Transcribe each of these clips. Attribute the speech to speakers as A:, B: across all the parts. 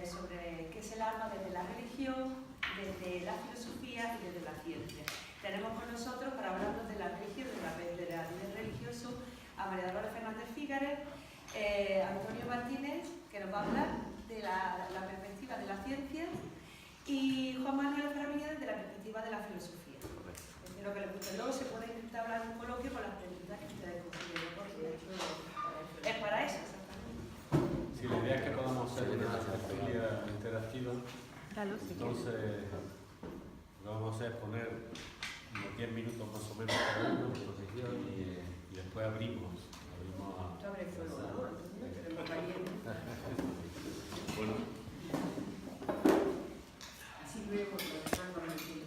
A: sobre qué es el alma desde la religión, desde la filosofía y desde la ciencia. Tenemos con nosotros, para hablarnos de la religión, de la vida religiosa, a María Dolores Fernández Fígares, Antonio Martínez, que nos va a hablar de la perspectiva de la ciencia, y Juan Manuel Ferramilla desde la perspectiva de la filosofía. Espero que les guste. Luego se puede intentar hablar un coloquio con las preguntas que ustedes consideren, porque de hecho es para eso, exactamente.
B: Sí, la idea es que podamos hacer una tertulia interactiva. Entonces, lo que vamos a hacer es poner unos 10 minutos más o menos cada uno y después abrimos a... Bueno.
A: Así luego lo dejan con el tiempo.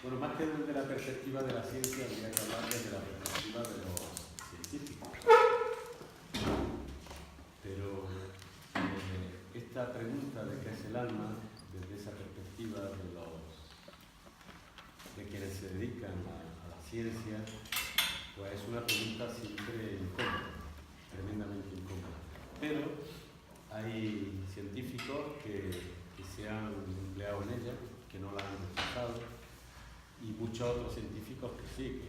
B: Bueno, más que desde la perspectiva de la ciencia, habría que hablar desde la perspectiva de los científicos. Pero esta pregunta de qué es el alma, desde esa perspectiva de quienes se dedican a la ciencia, pues es una pregunta siempre incómoda, tremendamente incómoda. Pero hay científicos que se han empleado en ella, que no la han rechazado, y muchos otros científicos que sí,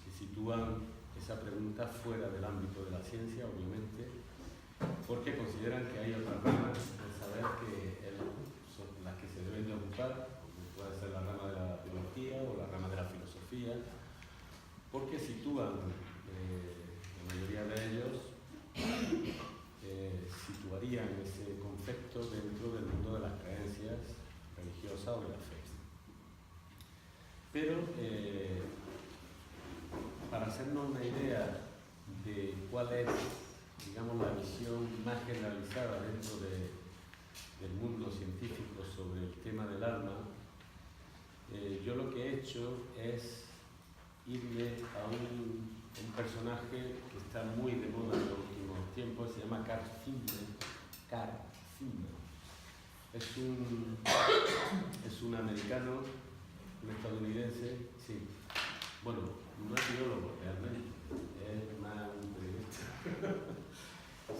B: que sitúan esa pregunta fuera del ámbito de la ciencia, obviamente, porque consideran que hay otras ramas del saber que son las que se deben de ocupar, como puede ser la rama de la biología o la rama de la filosofía, porque sitúan, la mayoría de ellos, situarían ese concepto dentro del mundo de las creencias religiosas o de la fe. Pero, para hacernos una idea de cuál es, digamos, la visión más generalizada dentro del mundo científico sobre el tema del alma, yo lo que he hecho es irme a un personaje que está muy de moda en los últimos tiempos, se llama Carl Zimmer. Carl Zimmer. Es un americano, un estadounidense, sí. Bueno, no es biólogo realmente, es más un periodista.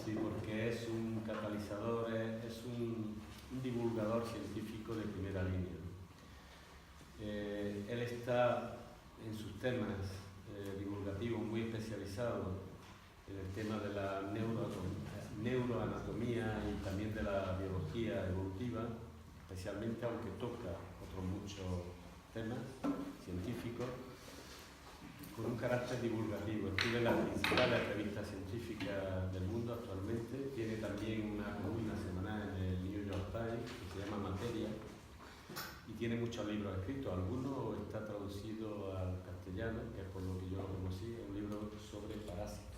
B: Sí, porque es un catalizador, es un divulgador científico de primera línea. Él está en sus temas divulgativos muy especializado en el tema de la neuroanatomía y también de la biología evolutiva, especialmente, aunque toca otros muchos temas científicos, con un carácter divulgativo. Escribe en las principales revistas científicas del mundo actualmente, tiene también una columna semanal en el New York Times que se llama Materia, y tiene muchos libros escritos. Algunos está traducido al castellano, que es por lo que yo lo conocí, un libro sobre parásitos,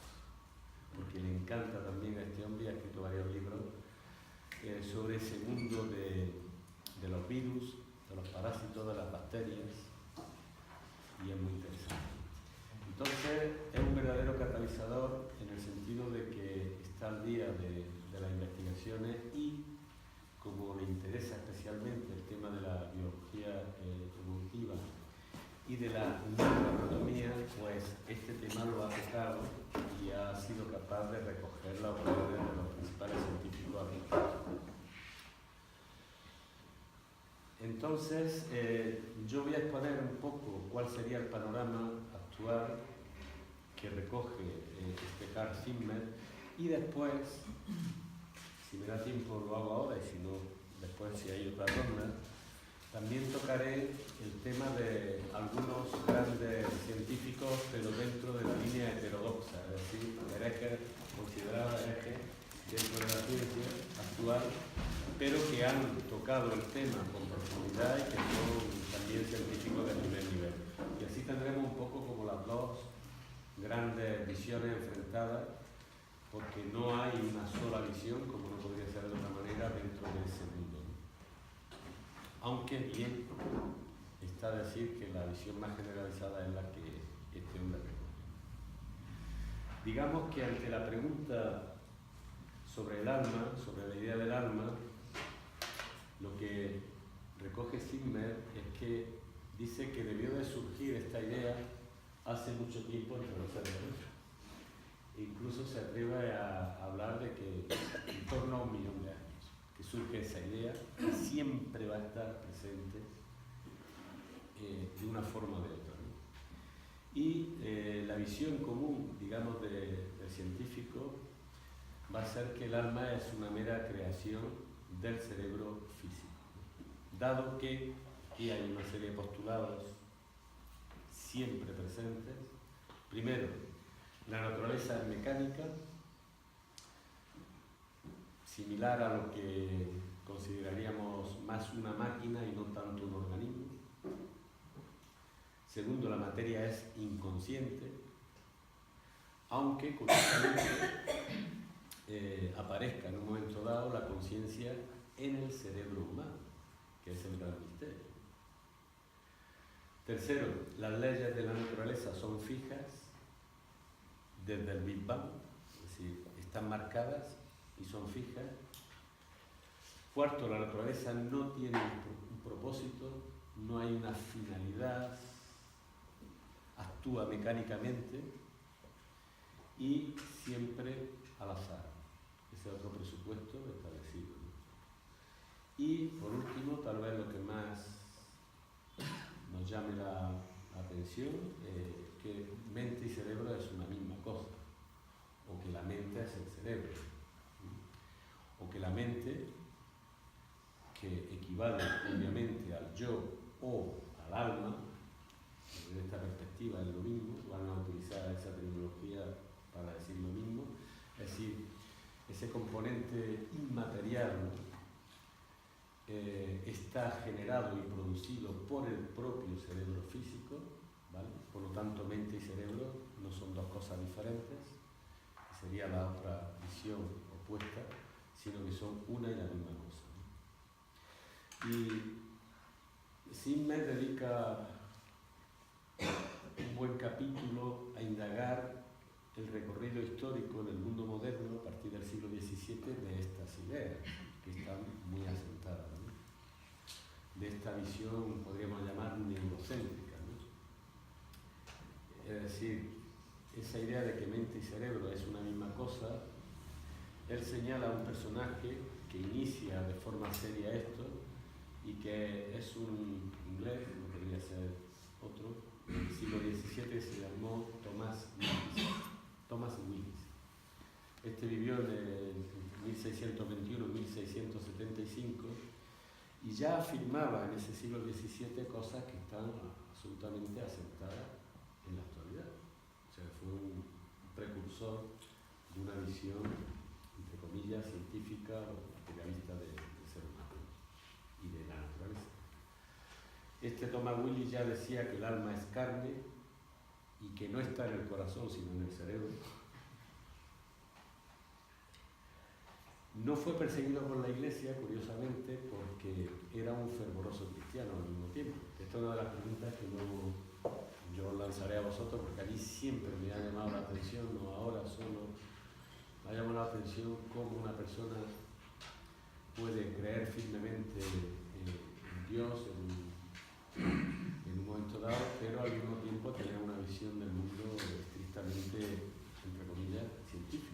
B: porque le encanta también a este hombre, ha escrito varios libros sobre ese mundo de los virus, de los parásitos, de las bacterias, y es muy interesante. Entonces, es un verdadero catalizador en el sentido de que está al día de las investigaciones y, como le interesa especialmente el tema de la biología evolutiva y de la neuroanatomía, pues este tema lo ha tocado y ha sido capaz de recoger la opinión de los principales científicos argentinos. Entonces, yo voy a exponer un poco cuál sería el panorama actual que recoge este Carl Zimmer, y después, si me da tiempo lo hago ahora, y si no, después si hay otra ronda, también tocaré el tema de algunos grandes científicos, pero dentro de la línea heterodoxa, es decir, herejes, considerados herejes dentro de la ciencia actual, pero que han tocado el tema con profundidad y que son también científicos de primer nivel. Y así tendremos un poco como las dos grandes visiones enfrentadas, porque no hay una sola visión, como no podría ser de otra manera, dentro de ese mundo, ¿no? Aunque bien está decir que la visión más generalizada es la que este hombre recoge. Digamos que ante la pregunta sobre el alma, sobre la idea del alma, lo que recoge Zimmer es que dice que debió de surgir esta idea hace mucho tiempo entre los seres humanos. Incluso se atreve a hablar de que en torno a 1 millón de años, que surge esa idea y siempre va a estar presente de una forma o de otra, ¿no? Y la visión común, digamos, del científico va a ser que el alma es una mera creación del cerebro físico, dado que aquí hay una serie de postulados siempre presentes. Primero, la naturaleza es mecánica, similar a lo que consideraríamos más una máquina y no tanto un organismo. Segundo, la materia es inconsciente, aunque curiosamente aparezca en un momento dado la conciencia en el cerebro humano, que es el gran misterio. Tercero, las leyes de la naturaleza son fijas desde el Big Bang, es decir, están marcadas y son fijas. Cuarto, la naturaleza no tiene un propósito, no hay una finalidad, actúa mecánicamente y siempre al azar. Ese es otro presupuesto establecido, ¿no? Y por último, tal vez lo que más nos llame la atención, que mente y cerebro es una misma cosa, o que la mente es el cerebro, ¿no? O que la mente, que equivale obviamente al yo o al alma, desde esta perspectiva es lo mismo, van a utilizar esa terminología para decir lo mismo, es decir, ese componente inmaterial, ¿no? Está generado y producido por el propio cerebro físico, ¿vale? Por lo tanto, mente y cerebro no son dos cosas diferentes, que sería la otra visión opuesta, sino que son una y la misma cosa, ¿no? Y Simmel dedica un buen capítulo a indagar el recorrido histórico en el mundo moderno a partir del siglo XVII de estas ideas, que están muy asentadas, ¿no? De esta visión, podríamos llamar neurocéntrica, ¿no? Es decir, esa idea de que mente y cerebro es una misma cosa. Él señala a un personaje que inicia de forma seria esto y que es un inglés, no podría ser otro, del siglo XVII, se llamó Thomas Willis. Este vivió en 1621-1675 y ya afirmaba en ese siglo XVII cosas que están absolutamente aceptadas en la actualidad. O sea, fue un precursor de una visión, entre comillas, científica o materialista del ser humano y de la naturaleza. Este Thomas Willis ya decía que el alma es carne y que no está en el corazón sino en el cerebro. No fue perseguido por la Iglesia, curiosamente, porque era un fervoroso cristiano al mismo tiempo. Esta es una de las preguntas que luego yo lanzaré a vosotros, porque a mí siempre me ha llamado la atención, no ahora solo, me ha llamado la atención cómo una persona puede creer firmemente en Dios en un momento dado, pero al mismo tiempo tener una visión del mundo estrictamente, entre comillas, científica.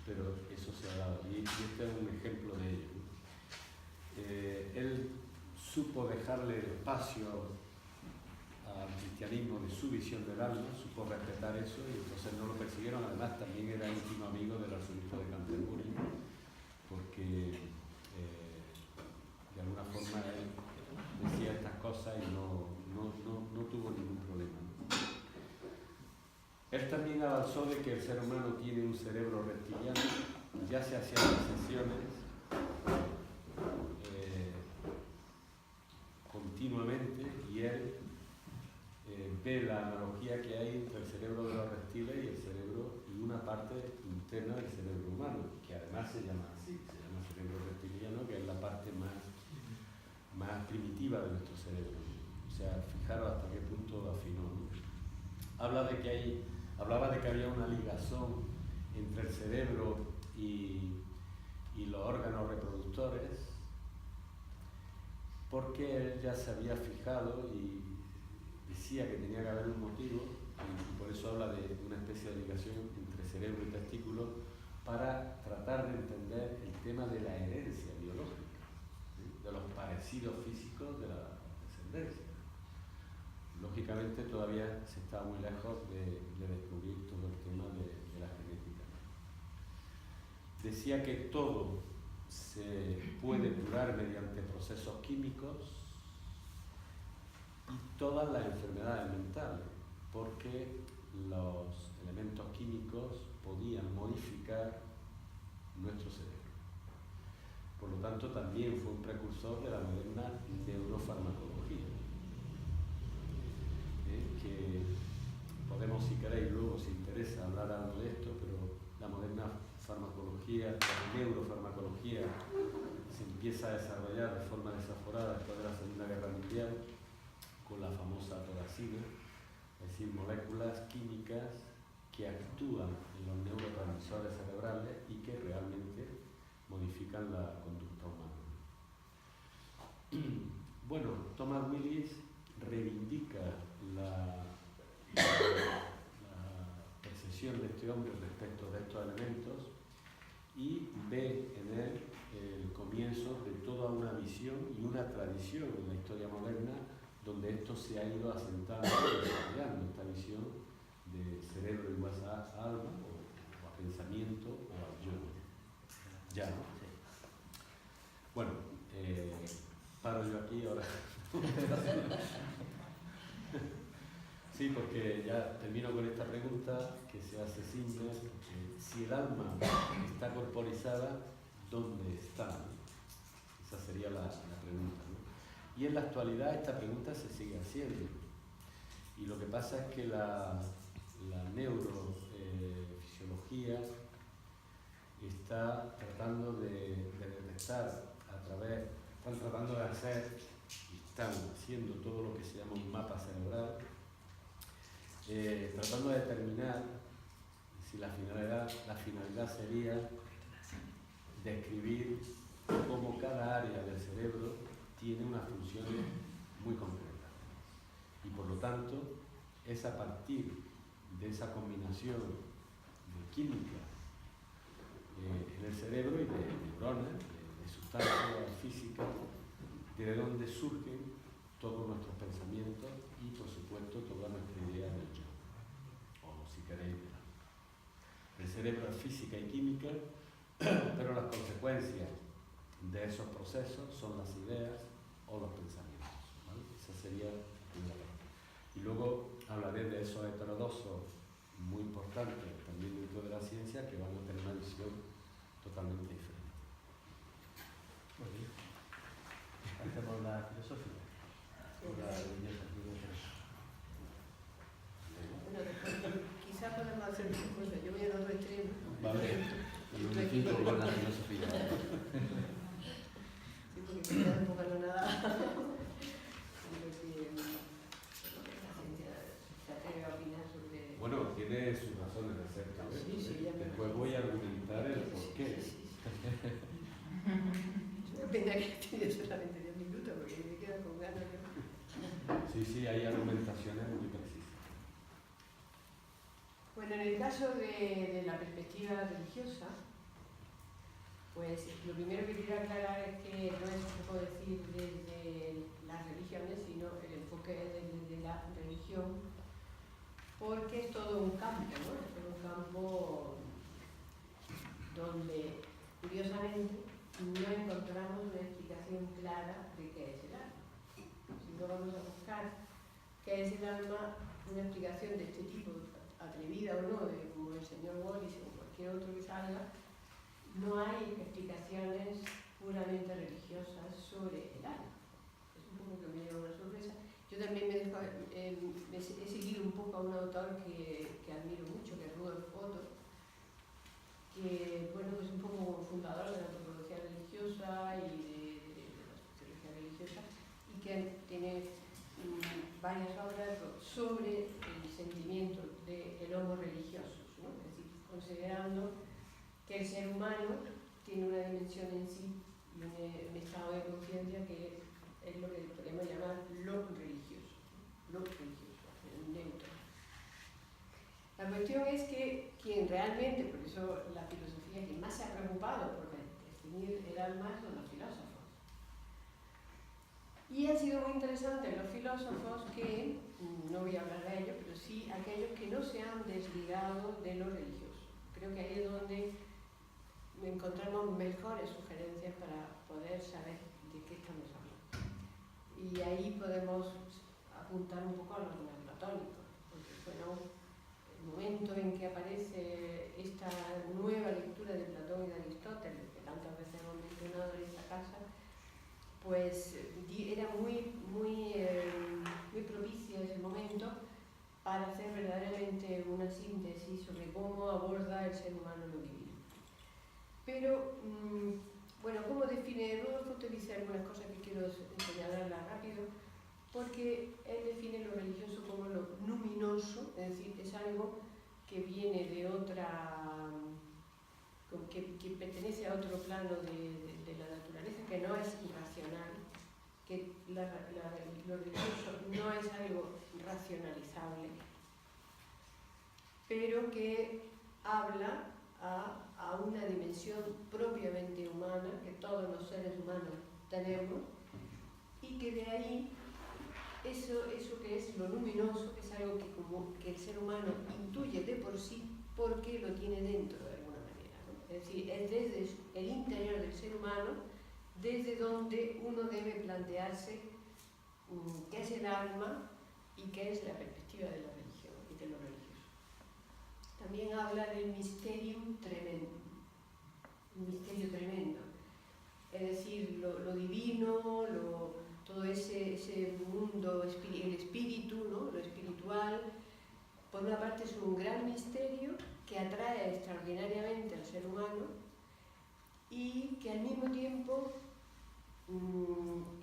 B: Pero eso se ha dado, y este es un ejemplo de ello, ¿no? Él supo dejarle espacio al cristianismo de su visión del alma, supo respetar eso y entonces no lo persiguieron. Además también era íntimo amigo del arzobispo de Canterbury, porque de alguna forma él decía estas cosas y no tuvo ningún problema, ¿no? Él también avanzó de que el ser humano tiene un cerebro reptiliano, ya se hacían sesiones continuamente, y él ve la analogía que hay entre el cerebro de los reptiles y el cerebro y una parte interna del cerebro humano, que además se llama así, se llama cerebro reptiliano, que es la parte más primitiva de nuestro cerebro. O sea, fijaros hasta qué punto afinó, ¿no? Hablaba de que había una ligazón entre el cerebro y los órganos reproductores, porque él ya se había fijado y decía que tenía que haber un motivo, y por eso habla de una especie de ligación entre cerebro y testículo, para tratar de entender el tema de la herencia biológica, ¿sí? De los parecidos físicos de la descendencia. Lógicamente todavía se está muy lejos de descubrir todo el tema de la genética. Decía que todo se puede curar mediante procesos químicos y todas las enfermedades mentales, porque los elementos químicos podían modificar nuestro cerebro. Por lo tanto, también fue un precursor de la moderna neurofarmacología, que podemos, si queréis, luego, si interesa, hablar algo de esto, pero la moderna farmacología, la neurofarmacología, se empieza a desarrollar de forma desaforada después de la Segunda Guerra Mundial, con la famosa toracina, es decir, moléculas químicas que actúan en los neurotransmisores cerebrales y que realmente modifican la conducta humana. Bueno, Thomas Willis reivindica la percepción de este hombre respecto de estos elementos y ve en él el comienzo de toda una visión y una tradición en la historia moderna donde esto se ha ido asentando y desarrollando, esta visión de cerebro igual a alma o a pensamiento o a yo. Ya, ¿no? Bueno, paro yo aquí ahora. Sí, porque ya termino con esta pregunta que se hace simple. Si el alma está corporizada, ¿dónde está? Esa sería la pregunta, ¿no? Y en la actualidad esta pregunta se sigue haciendo. Y lo que pasa es que la neurofisiología está tratando de detectar están tratando de hacer, y están haciendo todo lo que se llama un mapa cerebral, tratando de determinar si la finalidad sería describir cómo cada área del cerebro tiene unas funciones muy concretas. Y por lo tanto, es a partir de esa combinación de química en el cerebro y de neuronas, de sustancias físicas, de donde surgen todos nuestros pensamientos y, por supuesto, toda nuestra idea del yo. O, si queréis, el cerebro es física y química, pero las consecuencias de esos procesos son las ideas o los pensamientos, ¿vale? Esa sería la primera parte. Y luego hablaré de esos heterodoxos muy importantes también dentro de la ciencia que van a tener una visión totalmente diferente.
C: Muy bien. Hacemos la filosofía. La religiosa.
D: Bueno, quizás podemos hacer una cosa. Yo voy al otro extremo.
B: Vale.
C: Y un equipo con la filosofía.
D: Sí, porque me queda un poco anonadada. Creo que la ciencia se atreve a opinar sobre...
B: Bueno, tiene sus razones de ser tal vez.
D: Sí, sí, ya me
B: Después voy a argumentar el porqué.
D: Yo pensaba que tenía solamente 10 minutos porque me quedo con ganas de...
B: Sí, hay argumentaciones muy precisas.
D: Bueno, en el caso de la perspectiva religiosa, pues lo primero que quiero aclarar es que no es un poco decir desde las religiones, sino el enfoque desde la religión, porque es todo un campo, ¿no? Es todo un campo donde, curiosamente, no encontramos una explicación clara de qué es el alma. Si no vamos a buscar qué es el alma, una explicación de este tipo, atrevida o no, como el señor Wallis o cualquier otro que salga, no hay explicaciones puramente religiosas sobre el alma. Es un poco que me lleva una sorpresa. Yo también he seguido un poco a un autor que admiro mucho, que es Rudolf Otto, que bueno, es un poco fundador de la antropología religiosa y de la sociología religiosa, y que tiene varias obras sobre el sentimiento del homo religioso, ¿no? Es decir, considerando que el ser humano tiene una dimensión en sí y un estado de conciencia que es lo que podemos llamar lo religioso, el neutro. La cuestión es que quien realmente, por eso la filosofía, quien más se ha preocupado por definir el alma son los filósofos. Y ha sido muy interesante los filósofos que, no voy a hablar de ellos, pero sí aquellos que no se han desligado de lo religioso. Creo que ahí es donde encontramos mejores sugerencias para poder saber de qué estamos hablando. Y ahí podemos apuntar un poco a los neoplatónicos, porque fueron el momento en que aparece esta nueva lectura de Platón y de Aristóteles, que tantas veces hemos mencionado en esta casa, pues era muy propicio ese momento para hacer verdaderamente una síntesis sobre cómo aborda el ser humano lo divino. Pero, bueno, ¿cómo define? Rodolfo te dice algunas cosas que quiero señalarlas rápido, porque él define lo religioso como lo luminoso, es decir, es algo que viene de otra, que pertenece a otro plano de la naturaleza, que no es irracional, que lo religioso no es algo racionalizable, pero que habla a una dimensión propiamente humana que todos los seres humanos tenemos, y que de ahí eso que es lo luminoso es algo que el ser humano intuye de por sí porque lo tiene dentro de alguna manera, ¿no? Es decir, es desde el interior del ser humano desde donde uno debe plantearse qué es el alma y qué es la perspectiva de la religión y de lo religioso. También habla del mysterium tremendo, un misterio tremendo, es decir, lo divino, todo ese mundo, el espíritu, ¿no? Lo espiritual. Por una parte es un gran misterio que atrae extraordinariamente al ser humano y que al mismo tiempo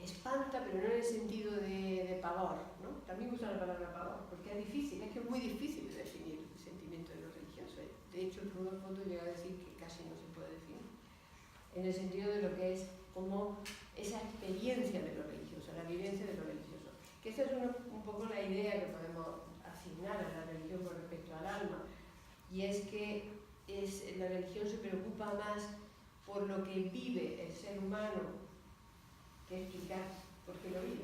D: espanta, pero no en el sentido de pavor, ¿no? También usa la palabra pavor, porque es difícil, es que es muy difícil de definir el sentimiento de lo religioso. De hecho, Rodolfo llega a decir que casi no se puede definir, en el sentido de lo que es como esa experiencia de lo religioso, la vivencia de lo religioso. Que esa es un poco la idea que podemos asignar a la religión con respecto al alma, y es que la religión se preocupa más por lo que vive el ser humano que explicar por qué lo vive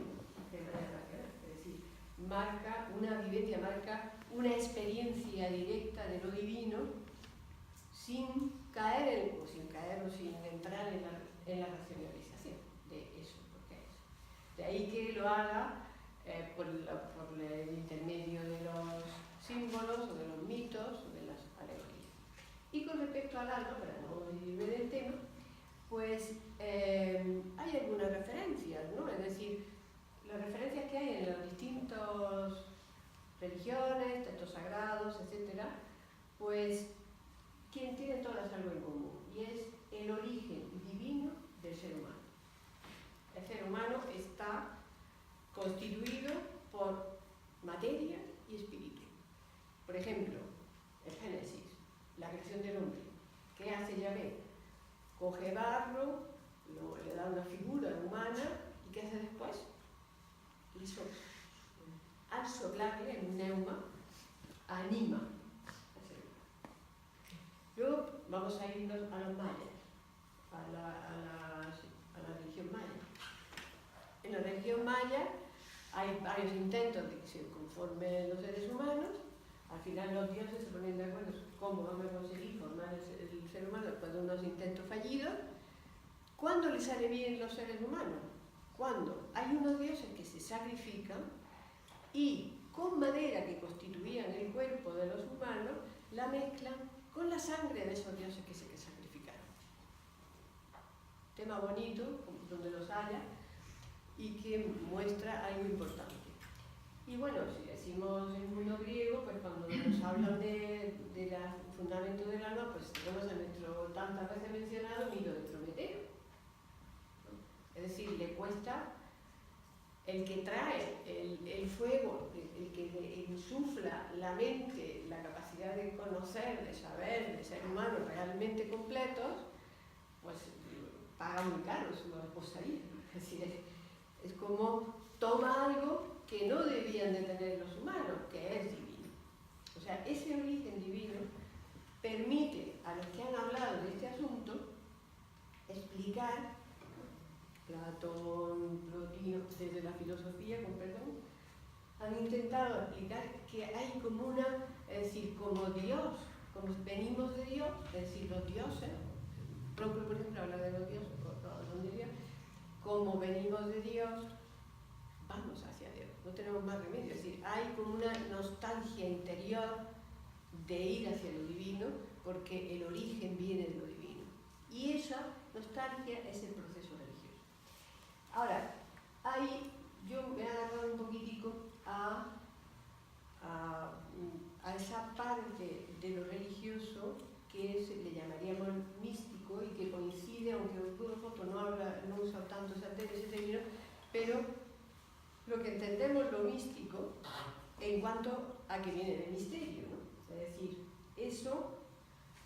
D: de manera racional. Es decir, marca una vivencia, marca una experiencia directa de lo divino sin caer o sin entrar en la racionalización de eso, porque es. De ahí que lo haga por el intermedio de los símbolos o de los mitos o de las alegorías. Y con respecto al alma, para no irme del tema, pues hay algunas referencias, ¿no? Es decir, las referencias que hay en las distintas religiones, textos sagrados, etc., pues tienen todas algo en común, y es el origen divino del ser humano. El ser humano está constituido por materia y espíritu. Por ejemplo, el Génesis, la creación del hombre. ¿Qué hace Yahvé? Coge barro, le da una figura humana, y ¿qué hace después? Le sopla. Al soplarle en un neuma, anima. Luego vamos a irnos a los mayas, a la religión maya. En la religión maya hay varios intentos de que se conformen los seres humanos. Al final los dioses se ponen de acuerdo cómo vamos a conseguir formar el ser humano después de unos intentos fallidos. ¿Cuándo les sale bien los seres humanos? Cuando hay unos dioses que se sacrifican y con madera que constituían el cuerpo de los humanos la mezclan con la sangre de esos dioses que se sacrificaron. Tema bonito, donde los haya, y que muestra algo importante. Y bueno, si decimos el mundo griego, pues cuando nos hablan del fundamento del alma, pues tenemos a nuestro tantas veces mencionado mito de Prometeo. Es decir, le cuesta el que trae el fuego, el que le insufla la mente, la capacidad de conocer, de saber, de ser humanos realmente completos, pues paga muy caro su reposaría. Es decir, Es como toma algo que no debían de tener los humanos, que es divino. O sea, ese origen divino permite a los que han hablado de este asunto explicar, Platón, Plotino, desde la filosofía, con perdón, han intentado explicar que hay como una, es decir, como Dios, como venimos de Dios, es decir, los dioses, Proclo, por ejemplo, habla de los dioses, de Dios, como venimos de Dios, vamos hacia Dios, no tenemos más remedio, es decir, hay como una nostalgia interior de ir hacia lo divino, porque el origen viene de lo divino. Y esa nostalgia es el proceso religioso. Ahora, yo me he agarrado un poquitico a esa parte de lo religioso que le llamaríamos místico y que coincide, aunque Foto no usa tanto ese término, pero lo que entendemos lo místico en cuanto a que viene del misterio, ¿no? Es decir, eso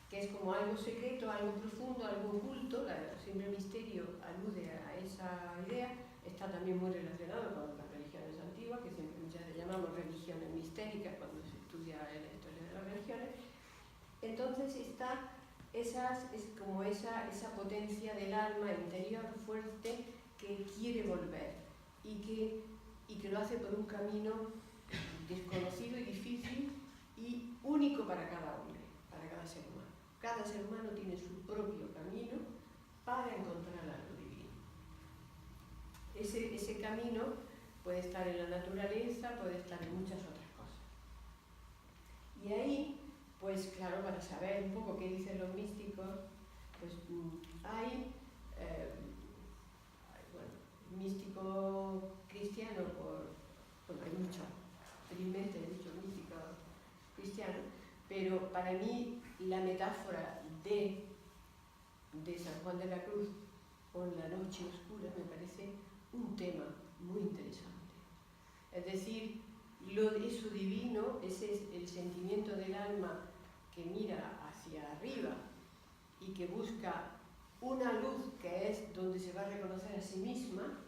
D: que es como algo secreto, algo profundo, algo oculto, siempre el misterio alude a esa idea, está también muy relacionado con las religiones antiguas, que siempre ya le llamamos religiones mistéricas cuando se estudia la historia de las religiones. Entonces está es como esa potencia del alma interior fuerte que quiere volver y que lo hace por un camino desconocido y difícil y único para cada hombre, para cada ser humano. Cada ser humano tiene su propio camino para encontrar algo divino. Ese camino puede estar en la naturaleza, puede estar en muchas otras cosas. Y ahí, pues claro, para saber un poco qué dicen los místicos, pues hay místico cristiano, hay mucho, felizmente he dicho místico cristiano, pero para mí la metáfora de San Juan de la Cruz con la noche oscura me parece un tema muy interesante. Es decir, eso divino, ese es el sentimiento del alma que mira hacia arriba y que busca una luz que es donde se va a reconocer a sí misma,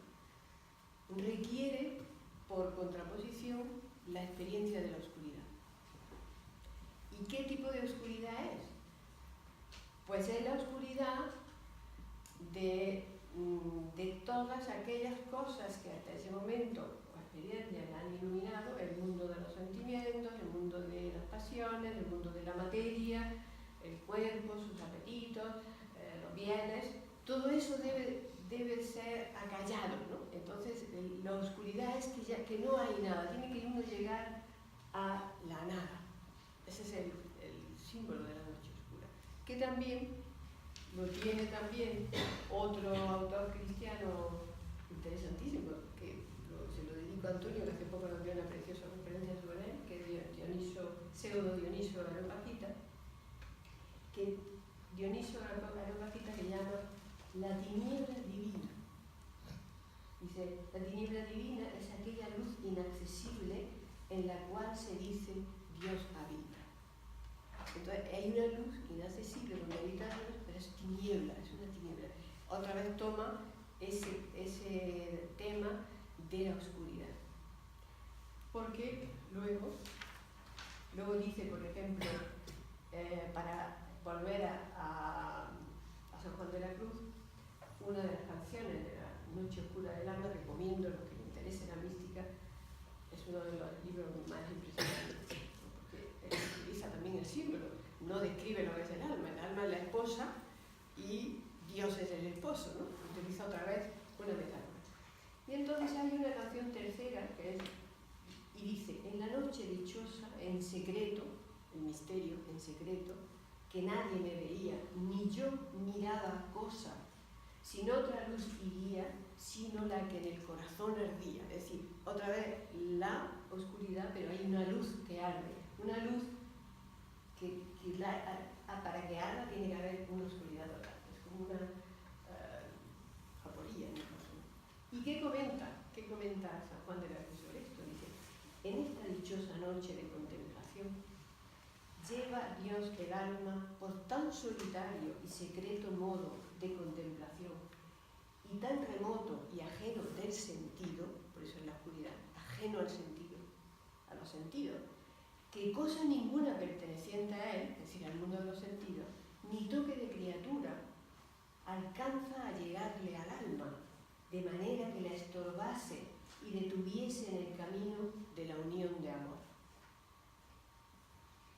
D: requiere, por contraposición, la experiencia de la oscuridad. ¿Y qué tipo de oscuridad es? Pues es la oscuridad de todas aquellas cosas que hasta ese momento o experiencia la han iluminado, el mundo de los sentimientos, el mundo de las pasiones, el mundo de la materia, el cuerpo, sus apetitos, los bienes, todo eso debe ser acallado, ¿no? Entonces la oscuridad es que no hay nada, tiene que uno llegar a la nada. Ese es el símbolo de la noche oscura, que también lo tiene también otro autor cristiano interesantísimo, que se lo dedico a Antonio, que hace poco nos dio una preciosa conferencia sobre él, que es Pseudo Dioniso Areopagita, que Dioniso Areopagita le llama la tiniebla divina. Dice, la tiniebla divina es aquella luz inaccesible en la cual se dice Dios habita. Entonces hay una luz inaccesible donde habita Dios, pero es tiniebla, es una tiniebla. Otra vez toma ese tema de la oscuridad. Porque luego dice, por ejemplo, para volver a San Juan de la Cruz, una de las canciones de la Noche Oscura del Alma, recomiendo a los que les interese la mística, es uno de los libros más impresionantes, porque él utiliza también el símbolo, no describe lo que es el alma es la esposa y Dios es el esposo, ¿no? Utiliza otra vez una metáfora. Y entonces hay una canción tercera que es, y dice, en la noche dichosa, en secreto, el misterio, en secreto, que nadie me veía, ni yo miraba cosa, sin otra luz iría, sino la que en el corazón ardía. Es decir, otra vez la oscuridad, pero hay una luz que arde, una luz que para que arda tiene que haber una oscuridad total. Es como una aporía en el corazón. ¿Y qué comenta San Juan de la Cruz sobre esto? Dice, en esta dichosa noche de contemplación, lleva Dios el alma por tan solitario y secreto modo de contemplación, y y tan remoto y ajeno del sentido, por eso es la oscuridad, ajeno al sentido, a los sentidos, que cosa ninguna perteneciente a él, es decir, al mundo de los sentidos, ni toque de criatura, alcanza a llegarle al alma, de manera que la estorbase y detuviese en el camino de la unión de amor.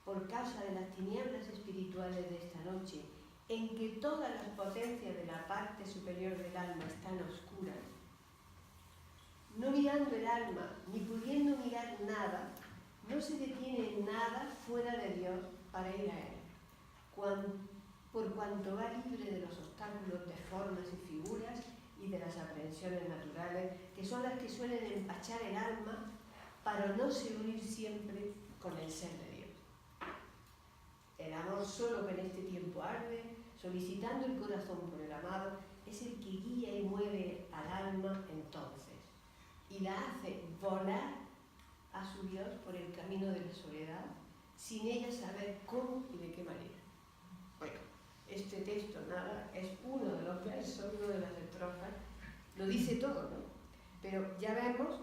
D: Por causa de las tinieblas espirituales de esta noche, en que todas las potencias de la parte superior del alma están oscuras, no mirando el alma, ni pudiendo mirar nada, no se detiene en nada fuera de Dios para ir a Él, por cuanto va libre de los obstáculos de formas y figuras y de las aprehensiones naturales, que son las que suelen empachar el alma para no se unir siempre con el ser de Dios. El amor solo que en este tiempo arde, solicitando el corazón por el amado, es el que guía y mueve al alma entonces, y la hace volar a su Dios por el camino de la soledad, sin ella saber cómo y de qué manera. Bueno, este texto, nada, es uno de los versos, una de las estrofas, lo dice todo, ¿no? Pero ya vemos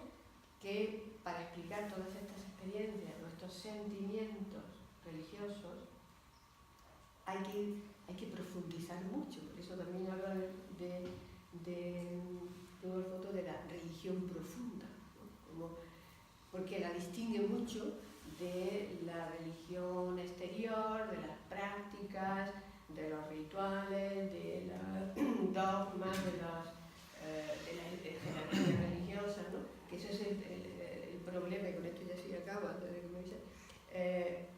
D: que para explicar todas estas experiencias, nuestros sentimientos religiosos, hay que profundizar mucho. Por eso también habla de una foto de la religión profunda, ¿no? Porque la distingue mucho de la religión exterior, de las prácticas, de los rituales, de los dogmas, de las jerarquías religiosas, ¿no? Que ese es el problema, y con esto ya sí acabo, antes de que me dice,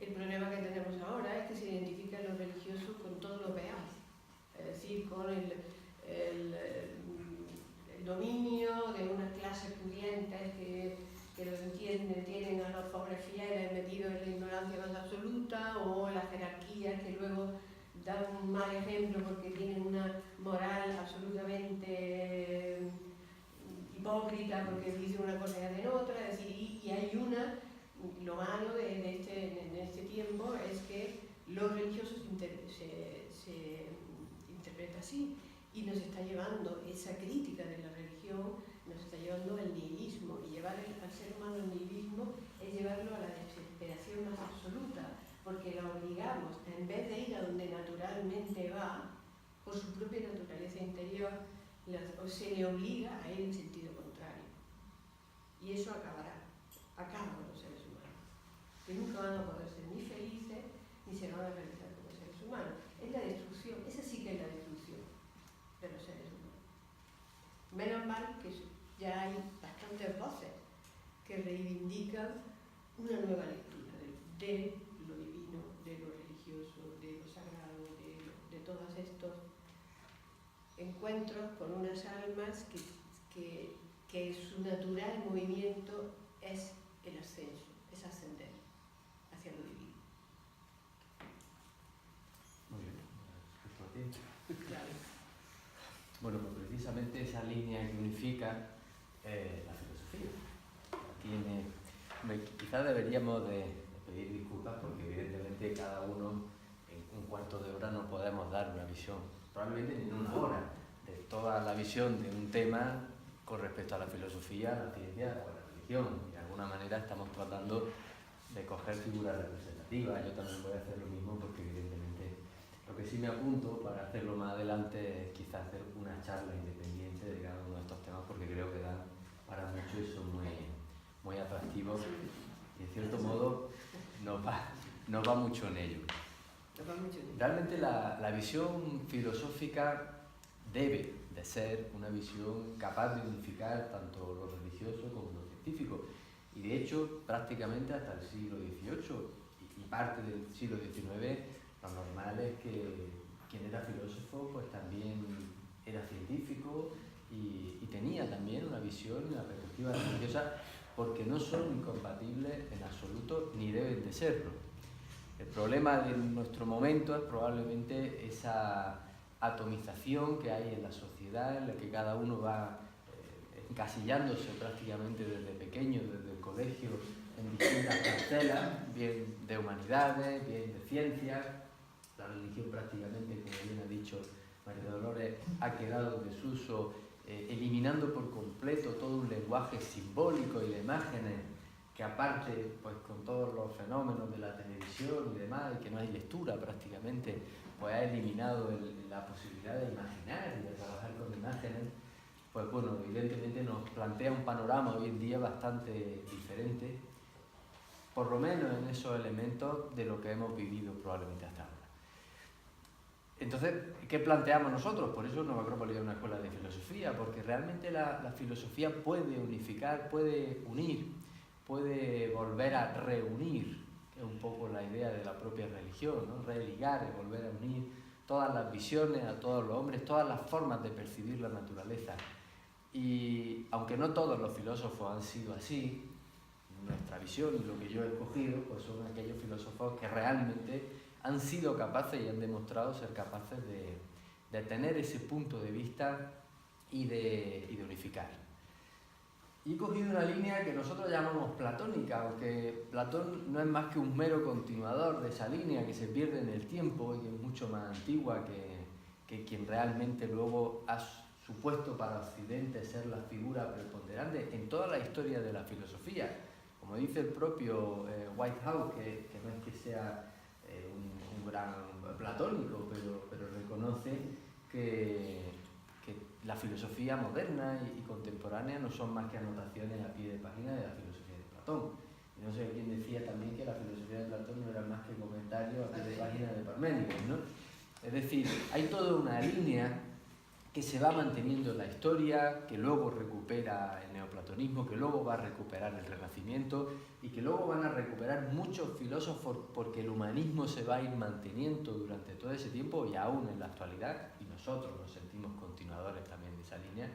D: el problema que tenemos ahora es que se identifica lo religioso con todo lo peor, es decir, con el dominio de unas clases pudientes que los entienden, tienen a los pobres fieles metidos en la ignorancia más absoluta, o las jerarquías que luego dan un mal ejemplo porque tienen una moral absolutamente hipócrita porque dicen una cosa y hacen otra, es decir, y hay lo malo en este tiempo es que lo religioso se interpreta así, y nos está llevando esa crítica de la religión, nos está llevando al nihilismo, y llevar al ser humano al nihilismo es llevarlo a la desesperación más absoluta, porque lo obligamos, en vez de ir a donde naturalmente va, por su propia naturaleza interior, se le obliga a ir en sentido contrario. Y eso acaba con los seres humanos, que nunca van a poder ser ni felices, ni se van a realizar como seres humanos. Es la destrucción, esa sí que es la destrucción de los seres humanos. Menos mal que ya hay bastantes voces que reivindican una nueva lectura de lo divino, de lo religioso, de lo sagrado, de todos estos encuentros con unas almas que su natural movimiento es el ascenso, es ascender hacia lo divino.
C: Muy bien, respecto a ti.
D: Claro.
C: Bueno, pues precisamente esa línea que unifica la filosofía. Quizás deberíamos de pedir disculpas porque evidentemente cada uno en un cuarto de hora no podemos dar una visión, probablemente ni en una hora, de toda la visión de un tema con respecto a la filosofía, la ciencia o la religión. De alguna manera estamos tratando de coger figuras representativas. Yo también voy a hacer lo mismo porque evidentemente lo que sí me apunto para hacerlo más adelante es quizás hacer una charla independiente de cada uno de estos temas, porque creo que dan para mucho y son muy atractivos y en cierto modo nos va mucho en ello. Realmente la visión filosófica debe de ser una visión capaz de unificar tanto lo religioso como lo científico, y de hecho prácticamente hasta el siglo XVIII y parte del siglo XIX lo normal es que quien era filósofo pues también era científico y tenía también una visión y una perspectiva religiosa, porque no son incompatibles en absoluto ni deben de serlo. El problema de nuestro momento es probablemente esa atomización que hay en la sociedad, en la que cada uno va encasillándose prácticamente desde pequeño, desde el colegio, en distintas parcelas, bien de humanidades, bien de ciencias. La religión prácticamente, como bien ha dicho María Dolores, ha quedado en desuso eliminando por completo todo un lenguaje simbólico y de imágenes que aparte, pues con todos los fenómenos de la televisión y demás, y que no hay lectura prácticamente, pues ha eliminado la posibilidad de imaginar y de trabajar con imágenes, pues bueno, evidentemente nos plantea un panorama hoy en día bastante diferente, por lo menos en esos elementos de lo que hemos vivido probablemente hasta ahora. Entonces, ¿qué planteamos nosotros? Por eso Nueva Acrópolis es una escuela de filosofía, porque realmente la filosofía puede unificar, puede unir, puede volver a reunir, que es un poco la idea de la propia religión, ¿no? Religar y volver a unir todas las visiones a todos los hombres, todas las formas de percibir la naturaleza. Y aunque no todos los filósofos han sido así, nuestra visión y lo que yo he escogido, pues son aquellos filósofos que realmente han sido capaces y han demostrado ser capaces de tener ese punto de vista y de unificar. Y he cogido una línea que nosotros llamamos platónica, aunque Platón no es más que un mero continuador de esa línea que se pierde en el tiempo y que es mucho más antigua que quien realmente luego ha supuesto para Occidente ser la figura preponderante en toda la historia de la filosofía. Como dice el propio Whitehouse, que no es que sea un gran platónico, pero reconoce que la filosofía moderna y contemporánea no son más que anotaciones a pie de página de la filosofía de Platón. Y no sé quién decía también que la filosofía de Platón no era más que comentarios a pie de página de Parménides, ¿no? Es decir, hay toda una línea que se va manteniendo en la historia, que luego recupera el neoplatonismo, que luego va a recuperar el Renacimiento y que luego van a recuperar muchos filósofos porque el humanismo se va a ir manteniendo durante todo ese tiempo y aún en la actualidad, y nosotros nos sentimos continuadores también de esa línea,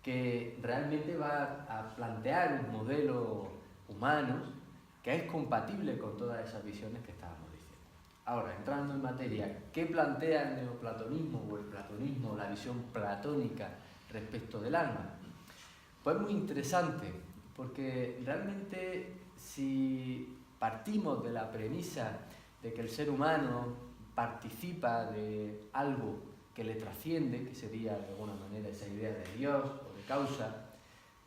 C: que realmente va a plantear un modelo humano que es compatible con todas esas visiones que estábamos diciendo. Ahora, entrando en materia, ¿qué plantea el neoplatonismo o el platonismo, la visión platónica respecto del alma? Pues muy interesante, porque realmente si partimos de la premisa de que el ser humano participa de algo que le trasciende, que sería de alguna manera esa idea de Dios o de causa,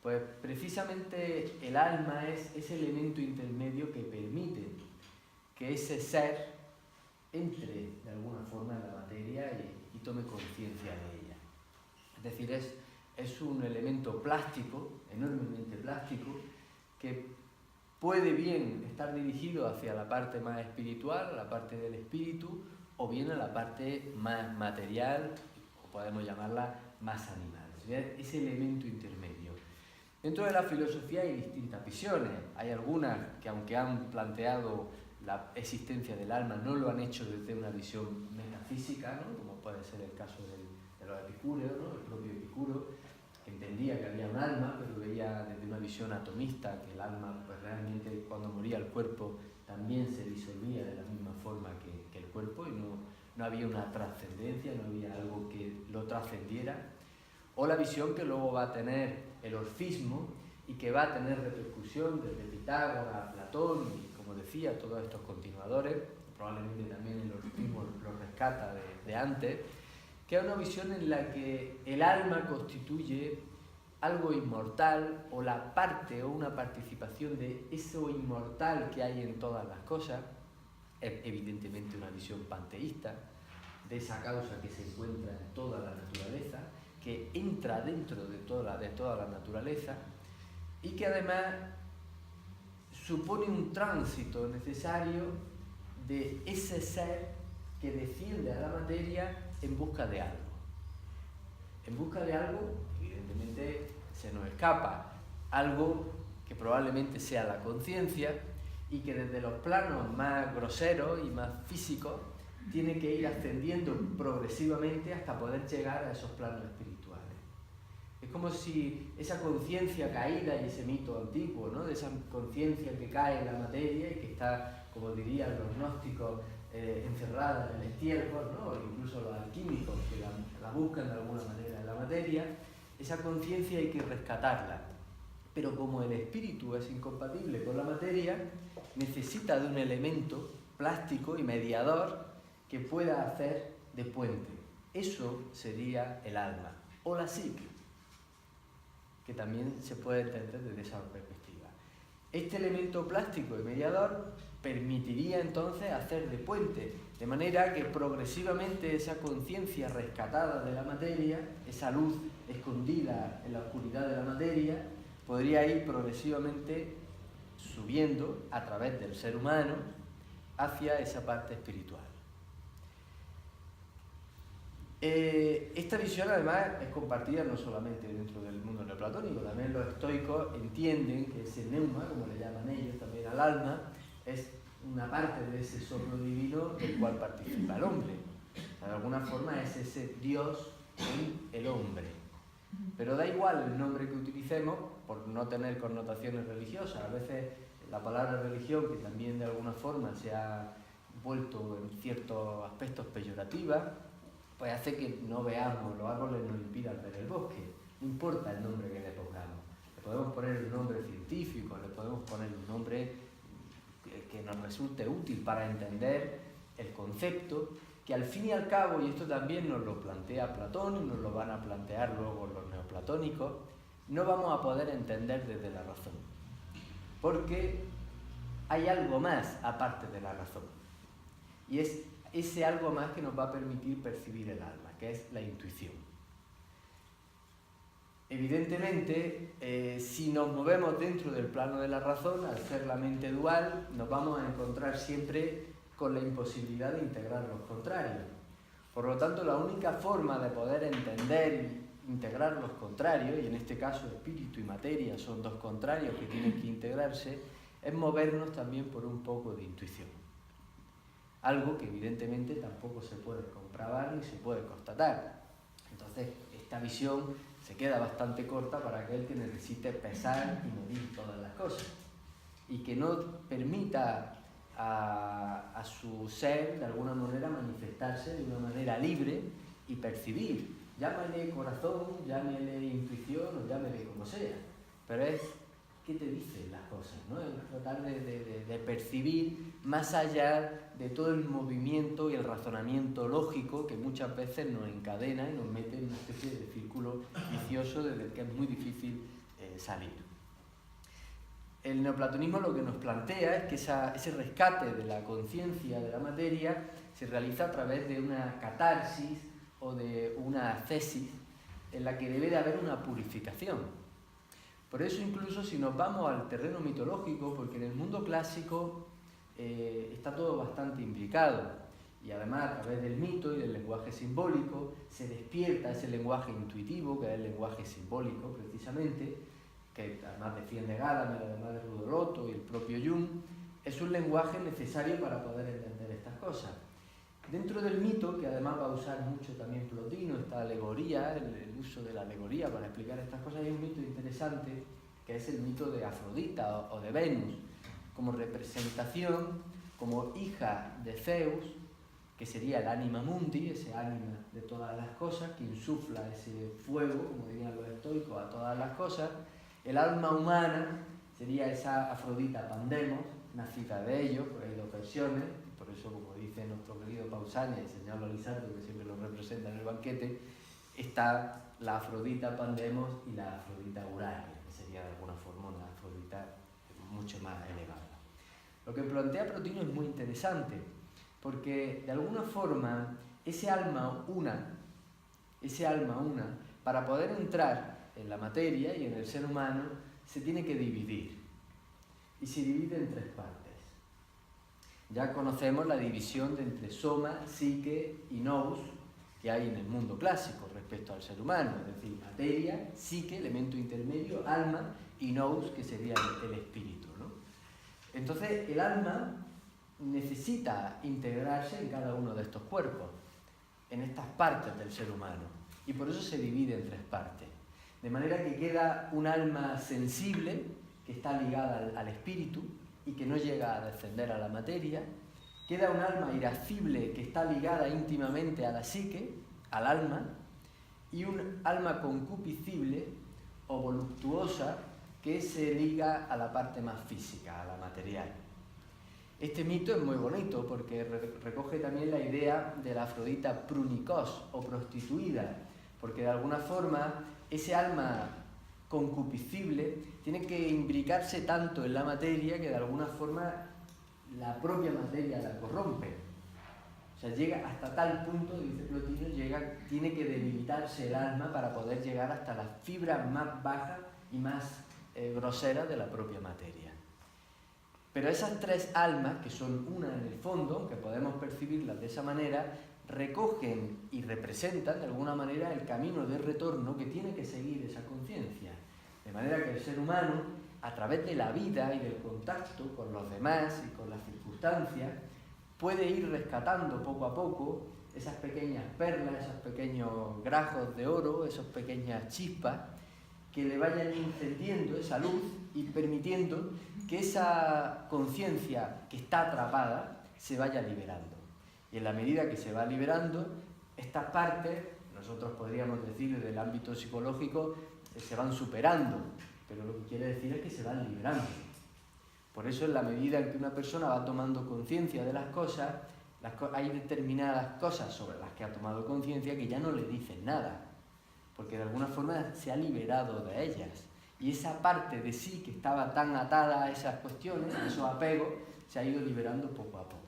C: pues precisamente el alma es ese elemento intermedio que permite que ese ser entre de alguna forma en la materia y tome conciencia de ella. Es decir, es un elemento plástico, enormemente plástico, que puede bien estar dirigido hacia la parte más espiritual, la parte del espíritu, o bien a la parte más material, o podemos llamarla más animal. Es ese elemento intermedio. Dentro de la filosofía hay distintas visiones. Hay algunas que, aunque han planteado la existencia del alma, no lo han hecho desde una visión metafísica, ¿no? Como puede ser el caso de los epicúreos, ¿no? El propio Epicuro, que entendía que había un alma, pero veía desde una visión atomista que el alma, pues realmente cuando moría el cuerpo también se disolvía de la misma forma que el cuerpo y no había una trascendencia, no había algo que lo trascendiera. O la visión que luego va a tener el orfismo y que va a tener repercusión desde Pitágoras, Platón y, como decía, todos estos continuadores, probablemente también el orfismo lo rescata de antes, que es una visión en la que el alma constituye algo inmortal o la parte o una participación de eso inmortal que hay en todas las cosas. Es evidentemente una visión panteísta de esa causa que se encuentra en toda la naturaleza, que entra dentro de toda la naturaleza y que además supone un tránsito necesario de ese ser que desciende a la materia en busca de algo. En busca de algo, evidentemente se nos escapa, algo que probablemente sea la conciencia y que desde los planos más groseros y más físicos tiene que ir ascendiendo progresivamente hasta poder llegar a esos planos espirituales. Es como si esa conciencia caída y ese mito antiguo, ¿no? De esa conciencia que cae en la materia y que está, como dirían los gnósticos, encerrada en el estiércol, ¿no? Incluso los alquímicos que la buscan de alguna manera en la materia, esa conciencia hay que rescatarla. Pero como el espíritu es incompatible con la materia, necesita de un elemento plástico y mediador que pueda hacer de puente. Eso sería el alma, o la psique, que también se puede entender desde esa perspectiva. Este elemento plástico y mediador permitiría entonces hacer de puente, de manera que progresivamente esa conciencia rescatada de la materia, esa luz escondida en la oscuridad de la materia, podría ir progresivamente subiendo a través del ser humano hacia esa parte espiritual. Esta visión además es compartida no solamente dentro del mundo neoplatónico, también los estoicos entienden que ese neuma, como le llaman ellos también al alma, es una parte de ese soplo divino del cual participa el hombre. De alguna forma es ese Dios en el hombre. Pero da igual el nombre que utilicemos por no tener connotaciones religiosas. A veces la palabra religión, que también de alguna forma se ha vuelto en ciertos aspectos peyorativa, pues hace que no veamos, los árboles nos impidan ver el bosque. No importa el nombre que le pongamos. Le podemos poner un nombre científico, le podemos poner un nombre que nos resulte útil para entender el concepto, que al fin y al cabo, y esto también nos lo plantea Platón y nos lo van a plantear luego los neoplatónicos, no vamos a poder entender desde la razón, porque hay algo más aparte de la razón, y es ese algo más que nos va a permitir percibir el alma, que es la intuición. Evidentemente, si nos movemos dentro del plano de la razón, al ser la mente dual, nos vamos a encontrar siempre con la imposibilidad de integrar los contrarios. Por lo tanto, la única forma de poder entender y integrar los contrarios, y en este caso espíritu y materia son dos contrarios que tienen que integrarse, es movernos también por un poco de intuición. Algo que evidentemente tampoco se puede comprobar ni se puede constatar. Entonces, esta visión se queda bastante corta para aquel que necesite pesar y medir todas las cosas y que no permita a su ser de alguna manera manifestarse de una manera libre y percibir. Llámale corazón, llámale intuición o llámale como sea, pero es qué te dicen las cosas, ¿no? Es tratar de percibir más allá de todo el movimiento y el razonamiento lógico que muchas veces nos encadena y nos mete en una especie de círculo vicioso desde el que es muy difícil salir. El neoplatonismo lo que nos plantea es que ese rescate de la conciencia de la materia se realiza a través de una catarsis o de una ascesis en la que debe de haber una purificación. Por eso incluso si nos vamos al terreno mitológico, porque en el mundo clásico está todo bastante implicado, y además a través del mito y del lenguaje simbólico se despierta ese lenguaje intuitivo, que es el lenguaje simbólico precisamente, que además defiende Gadamer, además de Rudolotto y el propio Jung, es un lenguaje necesario para poder entender estas cosas. Dentro del mito, que además va a usar mucho también Plotino, esta alegoría, el uso de la alegoría para explicar estas cosas, hay un mito interesante que es el mito de Afrodita o de Venus, como representación, como hija de Zeus, que sería el anima mundi, ese ánima de todas las cosas, que insufla ese fuego, como dirían los estoicos, a todas las cosas. El alma humana sería esa Afrodita Pandemos, nacida de ellos, porque hay dos versiones, por eso, como dice nuestro querido Pausanias y el señor Lolizardo, que siempre lo representa en el banquete, está la Afrodita Pandemos y la Afrodita Urania, que sería de alguna forma una Afrodita mucho más elevada. Lo que plantea Plotino es muy interesante, porque de alguna forma ese alma una, para poder entrar en la materia y en el ser humano, se tiene que dividir. Y se divide en tres partes. Ya conocemos la división de entre soma, psique y nous que hay en el mundo clásico respecto al ser humano, es decir, materia, psique, elemento intermedio, alma, y nous, que sería el espíritu, ¿no? Entonces, el alma necesita integrarse en cada uno de estos cuerpos, en estas partes del ser humano, y por eso se divide en tres partes. De manera que queda un alma sensible, que está ligada al espíritu y que no llega a descender a la materia. Queda un alma irascible, que está ligada íntimamente a la psique, al alma, y un alma concupiscible o voluptuosa, que se liga a la parte más física, a la material. Este mito es muy bonito porque recoge también la idea de la Afrodita prunikos o prostituida, porque de alguna forma ese alma concupiscible, tiene que imbricarse tanto en la materia que de alguna forma la propia materia la corrompe. O sea, llega hasta tal punto, dice Plotino, tiene que debilitarse el alma para poder llegar hasta las fibras más bajas y más groseras de la propia materia. Pero esas tres almas, que son una en el fondo, aunque podemos percibirlas de esa manera, recogen y representan de alguna manera el camino de retorno que tiene que seguir esa conciencia. De manera que el ser humano, a través de la vida y del contacto con los demás y con las circunstancias, puede ir rescatando poco a poco esas pequeñas perlas, esos pequeños grajos de oro, esas pequeñas chispas que le vayan encendiendo esa luz y permitiendo que esa conciencia que está atrapada se vaya liberando. Y en la medida que se va liberando, estas partes, nosotros podríamos decir desde el ámbito psicológico, se van superando, pero lo que quiere decir es que se van liberando. Por eso en la medida en que una persona va tomando conciencia de las cosas, hay determinadas cosas sobre las que ha tomado conciencia que ya no le dicen nada, porque de alguna forma se ha liberado de ellas. Y esa parte de sí que estaba tan atada a esas cuestiones, a esos apegos, se ha ido liberando poco a poco.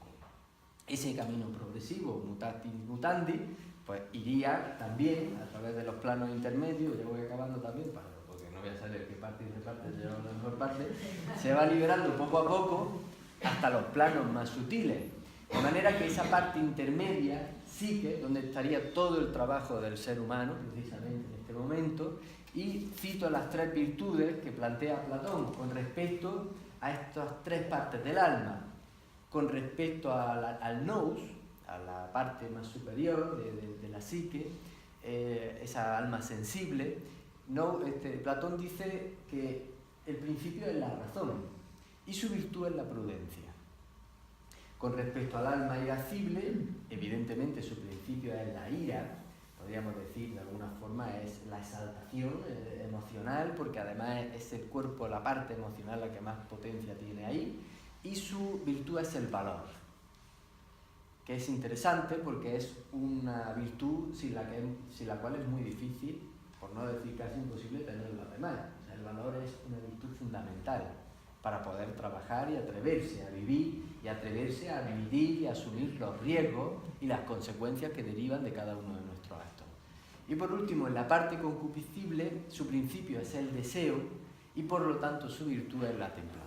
C: Ese camino progresivo, mutatis mutandi, pues iría también a través de los planos intermedios, ya voy acabando también, porque no voy a saber qué parte y qué parte se lleva la mejor parte, se va liberando poco a poco hasta los planos más sutiles. De manera que esa parte intermedia, psique, donde estaría todo el trabajo del ser humano, precisamente en este momento, y cito las tres virtudes que plantea Platón con respecto a estas tres partes del alma. Con respecto al nous, a la parte más superior de la psique, esa alma sensible, Platón dice que el principio es la razón y su virtud es la prudencia. Con respecto al alma irascible, evidentemente su principio es la ira, podríamos decir de alguna forma es la exaltación emocional, porque además es el cuerpo, la parte emocional la que más potencia tiene ahí, y su virtud es el valor, que es interesante porque es una virtud sin la cual es muy difícil, por no decir casi imposible, tenerla además. O sea, el valor es una virtud fundamental para poder trabajar y atreverse a vivir y atreverse a dividir y a asumir los riesgos y las consecuencias que derivan de cada uno de nuestros actos. Y por último, en la parte concupiscible, su principio es el deseo y por lo tanto su virtud es la templanza.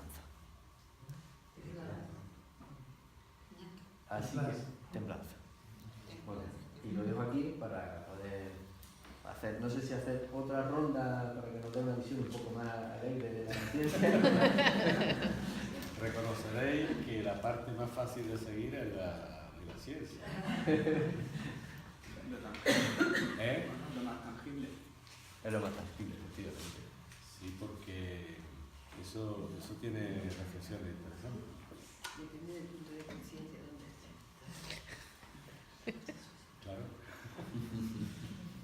C: Así que, templanza. Bueno, y lo dejo aquí para poder hacer, no sé si hacer otra ronda para que nos dé una visión un poco más alegre de la ciencia.
B: Reconoceréis que la parte más fácil de seguir es la ciencia. ¿Eh?
E: Lo más tangible.
C: Es lo más tangible, efectivamente.
B: Sí, porque eso tiene reflexiones interesantes.
D: Depende del punto de conciencia donde esté.
B: Claro.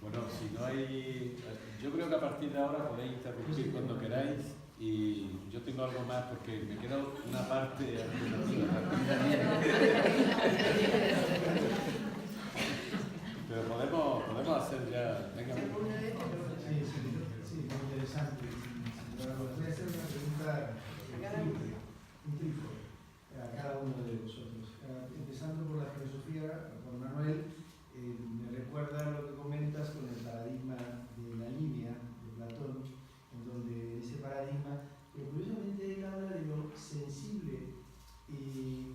B: Bueno, si no hay... Yo creo que a partir de ahora podéis interrumpir cuando queráis y yo tengo algo más porque me queda una parte alternativa. Pero podemos hacer ya... Venga.
F: Sí, muy interesante. Voy a hacer una pregunta a cada uno de vosotros. Empezando por la filosofía, Juan Manuel, me recuerda lo que comentas con el paradigma de la línea de Platón, en donde ese paradigma, pero curiosamente él habla de lo sensible y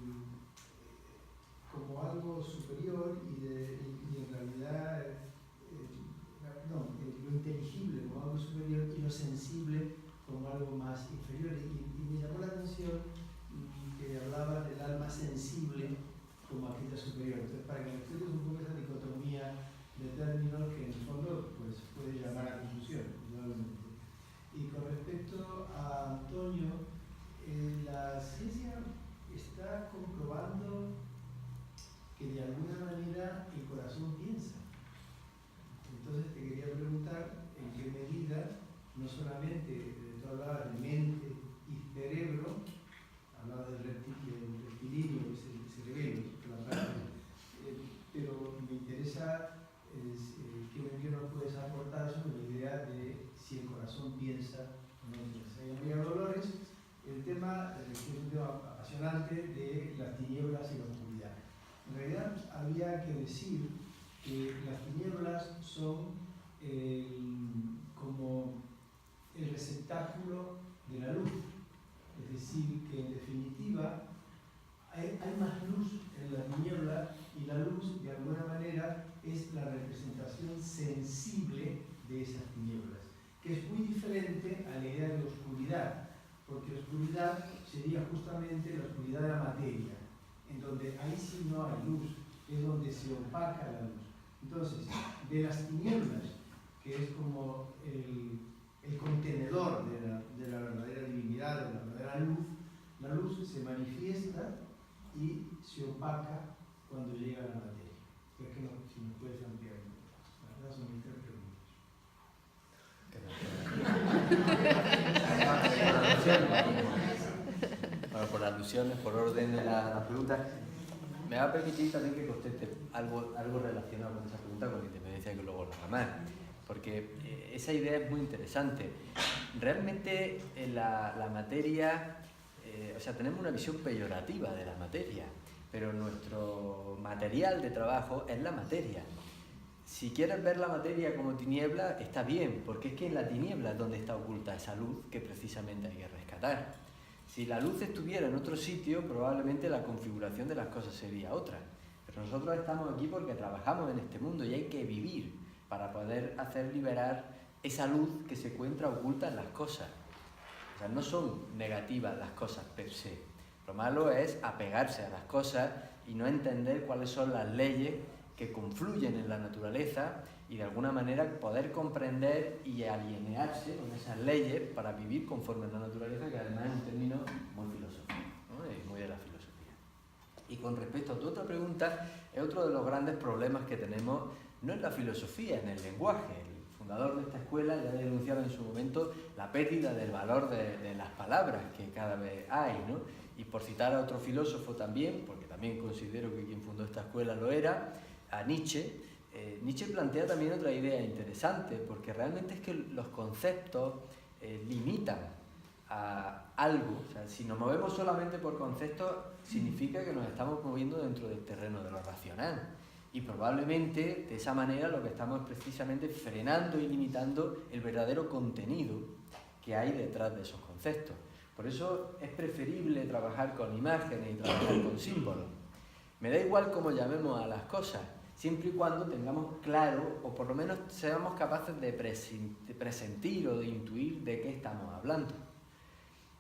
F: como algo superior y en realidad lo inteligible como algo superior y lo sensible como algo más inferior. Y me llamó la atención que hablaba del alma sensible como aquella superior. Entonces, para que me expliques un poco esa dicotomía de términos que en el fondo pues, puede llamar a confusión, probablemente. Y con respecto a Antonio, la ciencia está comprobando que de alguna manera el corazón piensa. Entonces te quería preguntar en qué medida, no solamente tú hablabas de mente y cerebro, hablabas del reptilíneo, ese cerebelo, pero me interesa qué nos puedes aportar sobre la idea de si el corazón razón piensa o no piensa. María Dolores, el tema, que es un tema apasionante, de las tinieblas y la oscuridad. En realidad había que decir que las tinieblas son como el receptáculo de la luz. Es decir, que en definitiva hay más luz en la tiniebla, y la luz de alguna manera es la representación sensible de esas tinieblas, que es muy diferente a la idea de oscuridad, porque oscuridad sería justamente la oscuridad de la materia, en donde ahí sí no hay luz, es donde se opaca la luz. Entonces, de las tinieblas, que es como el contenedor de la verdadera divinidad, de la verdadera luz, la luz se manifiesta y se opaca cuando llega a la materia. Es que si nos puedes ampliar un poco. La verdad son mis 3 preguntas.
C: Bueno, por alusiones, por orden de la pregunta, me va a permitir también que conteste algo relacionado con esa pregunta, con independencia de que luego lo demás, porque esa idea es muy interesante. Realmente la materia, o sea, tenemos una visión peyorativa de la materia, pero nuestro material de trabajo es la materia. Si quieres ver la materia como tiniebla, está bien, porque es que en la tiniebla es donde está oculta esa luz que precisamente hay que rescatar. Si la luz estuviera en otro sitio, probablemente la configuración de las cosas sería otra. Pero nosotros estamos aquí porque trabajamos en este mundo y hay que vivir para poder hacer liberar esa luz que se encuentra oculta en las cosas. O sea, no son negativas las cosas per se. Lo malo es apegarse a las cosas y no entender cuáles son las leyes que confluyen en la naturaleza y de alguna manera poder comprender y alinearse con esas leyes para vivir conforme a la naturaleza, que además es un término muy filosófico, ¿no? Es muy de la filosofía. Y con respecto a tu otra pregunta, es otro de los grandes problemas que tenemos, no en la filosofía, en el lenguaje. El fundador de esta escuela ya denunciaba en su momento la pérdida del valor de las palabras que cada vez hay, ¿no? Y por citar a otro filósofo también, porque también considero que quien fundó esta escuela lo era, a Nietzsche, Nietzsche plantea también otra idea interesante, porque realmente es que los conceptos limitan a algo. O sea, si nos movemos solamente por conceptos, significa que nos estamos moviendo dentro del terreno de lo racional. Y probablemente de esa manera lo que estamos es precisamente frenando y limitando el verdadero contenido que hay detrás de esos conceptos. Por eso es preferible trabajar con imágenes y trabajar con símbolos. Me da igual cómo llamemos a las cosas, siempre y cuando tengamos claro, o por lo menos seamos capaces de presentir o de intuir de qué estamos hablando.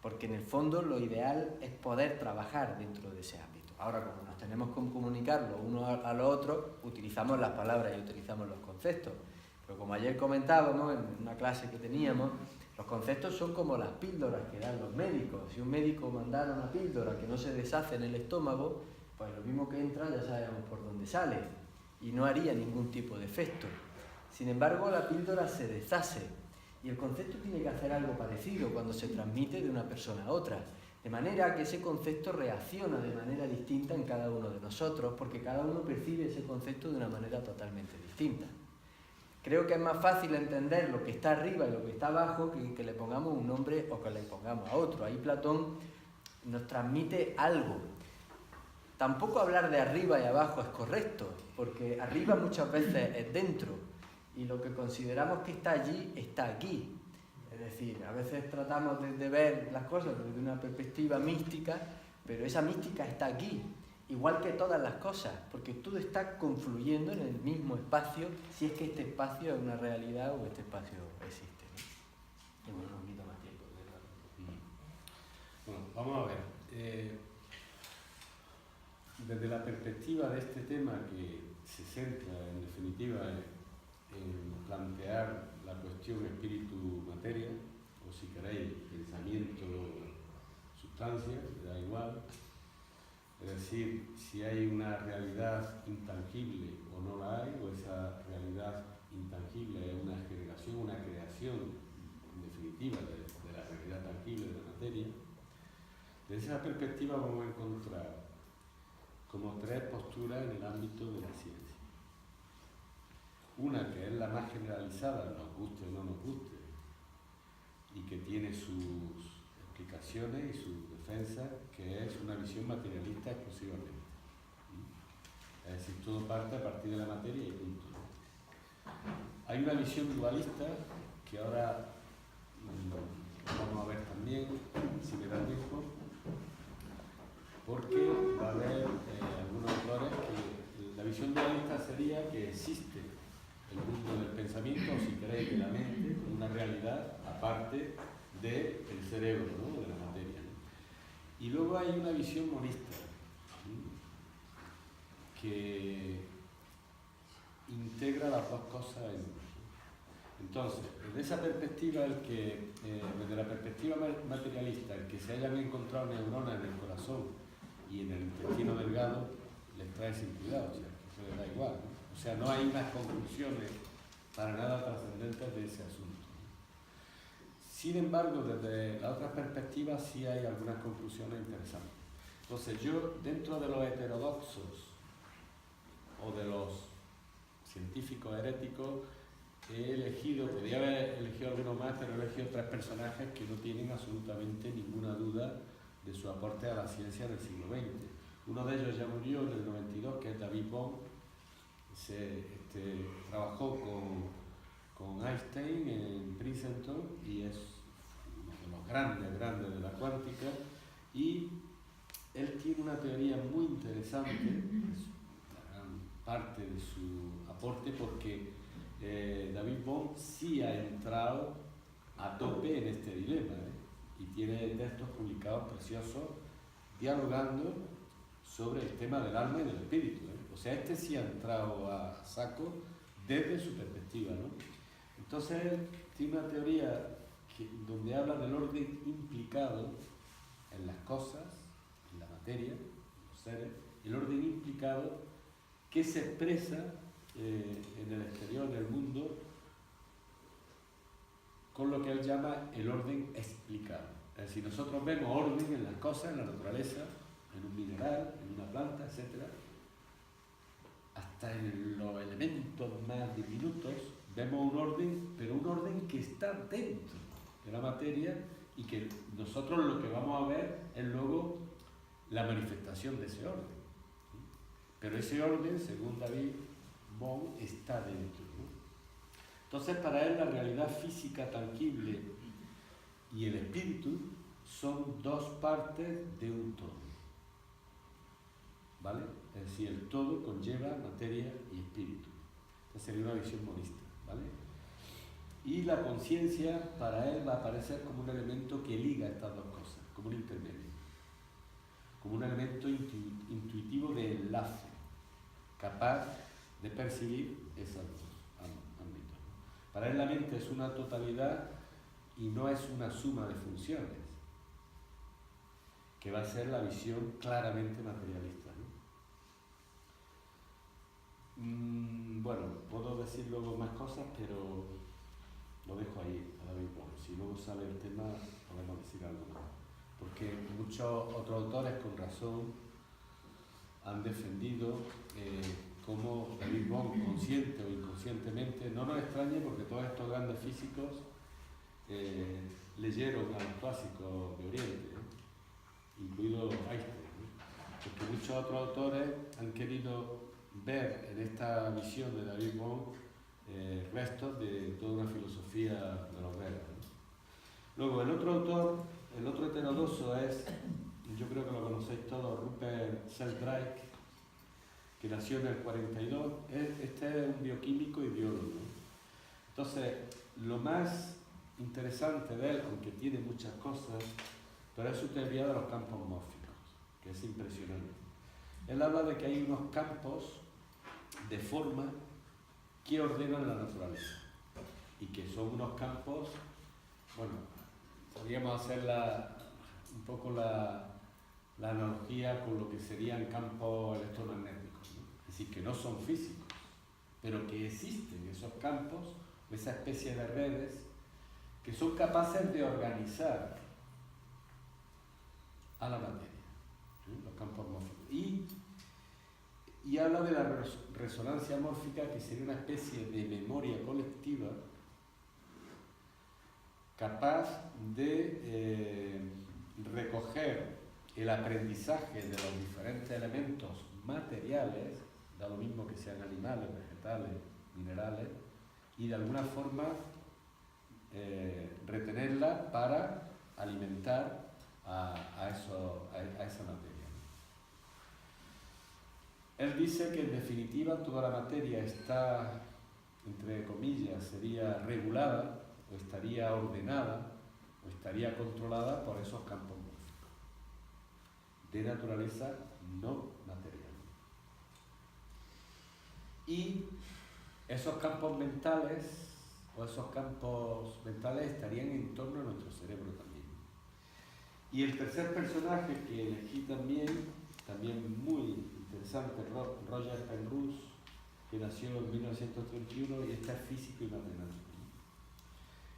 C: Porque en el fondo lo ideal es poder trabajar dentro de ese ámbito. Ahora, como nos tenemos que comunicar lo uno a lo otro, utilizamos las palabras y utilizamos los conceptos. Pero como ayer comentábamos en una clase que teníamos, los conceptos son como las píldoras que dan los médicos. Si un médico mandara una píldora que no se deshace en el estómago, pues lo mismo que entra ya sabemos por dónde sale y no haría ningún tipo de efecto. Sin embargo, la píldora se deshace y el concepto tiene que hacer algo parecido cuando se transmite de una persona a otra, de manera que ese concepto reacciona de manera distinta en cada uno de nosotros, porque cada uno percibe ese concepto de una manera totalmente distinta. Creo que es más fácil entender lo que está arriba y lo que está abajo que le pongamos un nombre o que le pongamos a otro. Ahí Platón nos transmite algo. Tampoco hablar de arriba y abajo es correcto, porque arriba muchas veces es dentro y lo que consideramos que está allí está aquí. Es decir, a veces tratamos de ver las cosas desde una perspectiva mística, pero esa mística está aquí. Igual que todas las cosas, porque todo está confluyendo en el mismo espacio, si es que este espacio es una realidad o este espacio existe, ¿no? Y bueno, un poquito más tiempo.
B: Bueno, vamos a ver. Desde la perspectiva de este tema, que se centra en definitiva en plantear la cuestión espíritu-materia, o si queréis, pensamiento-sustancia, da igual. Es decir, si hay una realidad intangible o no la hay, o esa realidad intangible es una generación, una creación, en definitiva, de la realidad tangible de la materia. Desde esa perspectiva vamos a encontrar como 3 posturas en el ámbito de la ciencia. Una que es la más generalizada, nos guste o no nos guste, y que tiene sus explicaciones y su defensa, que es una visión materialista exclusivamente. Es decir, todo parte a partir de la materia y punto. Hay una visión dualista que ahora vamos a ver también, si me da tiempo, porque va a haber algunos autores que la visión dualista sería que existe el mundo del pensamiento, o si queréis, de la mente, como una realidad aparte del cerebro, ¿no? De la materia, ¿no? Y luego hay una visión monista, que integra las dos cosas en uno. Entonces, desde esa perspectiva, desde la perspectiva materialista, el que se hayan encontrado neuronas en el corazón y en el intestino delgado, les trae sin cuidado, o sea, que eso les da igual, ¿no? O sea, no hay unas conclusiones para nada trascendentes de ese asunto. Sin embargo, desde la otra perspectiva sí hay algunas conclusiones interesantes. Entonces, yo, dentro de los heterodoxos o de los científicos heréticos, he elegido, podría haber elegido algunos más, pero he elegido 3 personajes que no tienen absolutamente ninguna duda de su aporte a la ciencia del siglo XX. Uno de ellos ya murió en el 92, que es David Bohm. Trabajó con Einstein en Princeton y es uno de los grandes de la cuántica, y él tiene una teoría muy interesante, es la gran parte de su aporte, porque David Bohm sí ha entrado a tope en este dilema, y tiene textos publicados preciosos dialogando sobre el tema del alma y del espíritu, O sea, sí ha entrado a saco desde su perspectiva, ¿no? Entonces él tiene una teoría donde habla del orden implicado en las cosas, en la materia, en los seres, el orden implicado que se expresa en el exterior del mundo con lo que él llama el orden explicado. Es decir, nosotros vemos orden en las cosas, en la naturaleza, en un mineral, en una planta, etc. Hasta en los elementos más diminutos vemos un orden, pero un orden que está dentro de la materia y que nosotros lo que vamos a ver es luego la manifestación de ese orden. Pero ese orden, según David Bohm, está dentro, ¿no? Entonces, para él la realidad física tangible y el espíritu son 2 partes de un todo, ¿vale? Es decir, el todo conlleva materia y espíritu. Esta sería una visión monista, ¿vale? Y la conciencia para él va a aparecer como un elemento que liga estas 2 cosas, como un intermedio, como un elemento intuitivo de enlace, capaz de percibir esos 2 ámbitos. Para él la mente es una totalidad y no es una suma de funciones, que va a ser la visión claramente materialista, ¿no? Bueno, puedo decir luego más cosas, pero lo dejo ahí a David Bohm. Si luego sale el tema, podemos decir algo más. Porque muchos otros autores, con razón, han defendido cómo David Bohm, consciente o inconscientemente, no nos extrañe porque todos estos grandes físicos leyeron a los clásicos de Oriente, incluido Einstein, porque muchos otros autores han querido ver en esta visión de David Bohm restos de toda una filosofía de los Vedas, ¿no? Luego, el otro autor, el otro heterodoxo es, yo creo que lo conocéis todos, Rupert Sheldrake, que nació en el 42. Este es un bioquímico y biólogo. Entonces, lo más interesante de él, aunque tiene muchas cosas, pero es su teoría de los campos mórficos, que es impresionante. Él habla de que hay unos campos de forma que ordenan la naturaleza y que son unos campos, bueno, podríamos hacer un poco la analogía con lo que serían campos electromagnéticos, ¿no? Es decir, que no son físicos, pero que existen esos campos, esa especie de redes, que son capaces de organizar a la materia, ¿sí? Los campos mórficos. Y habla de la resonancia mórfica, que sería una especie de memoria colectiva capaz de recoger el aprendizaje de los diferentes elementos materiales, da lo mismo que sean animales, vegetales, minerales, y de alguna forma retenerla para alimentar a esa materia. Él dice que en definitiva toda la materia está, entre comillas, sería regulada, o estaría ordenada, o estaría controlada por esos campos morfos, de naturaleza no material. Y esos campos mentales, o esos campos mentales estarían en torno a nuestro cerebro también. Y el tercer personaje que elegí también muy interesante, Roger Penrose, que nació en 1931 y está físico y matemático.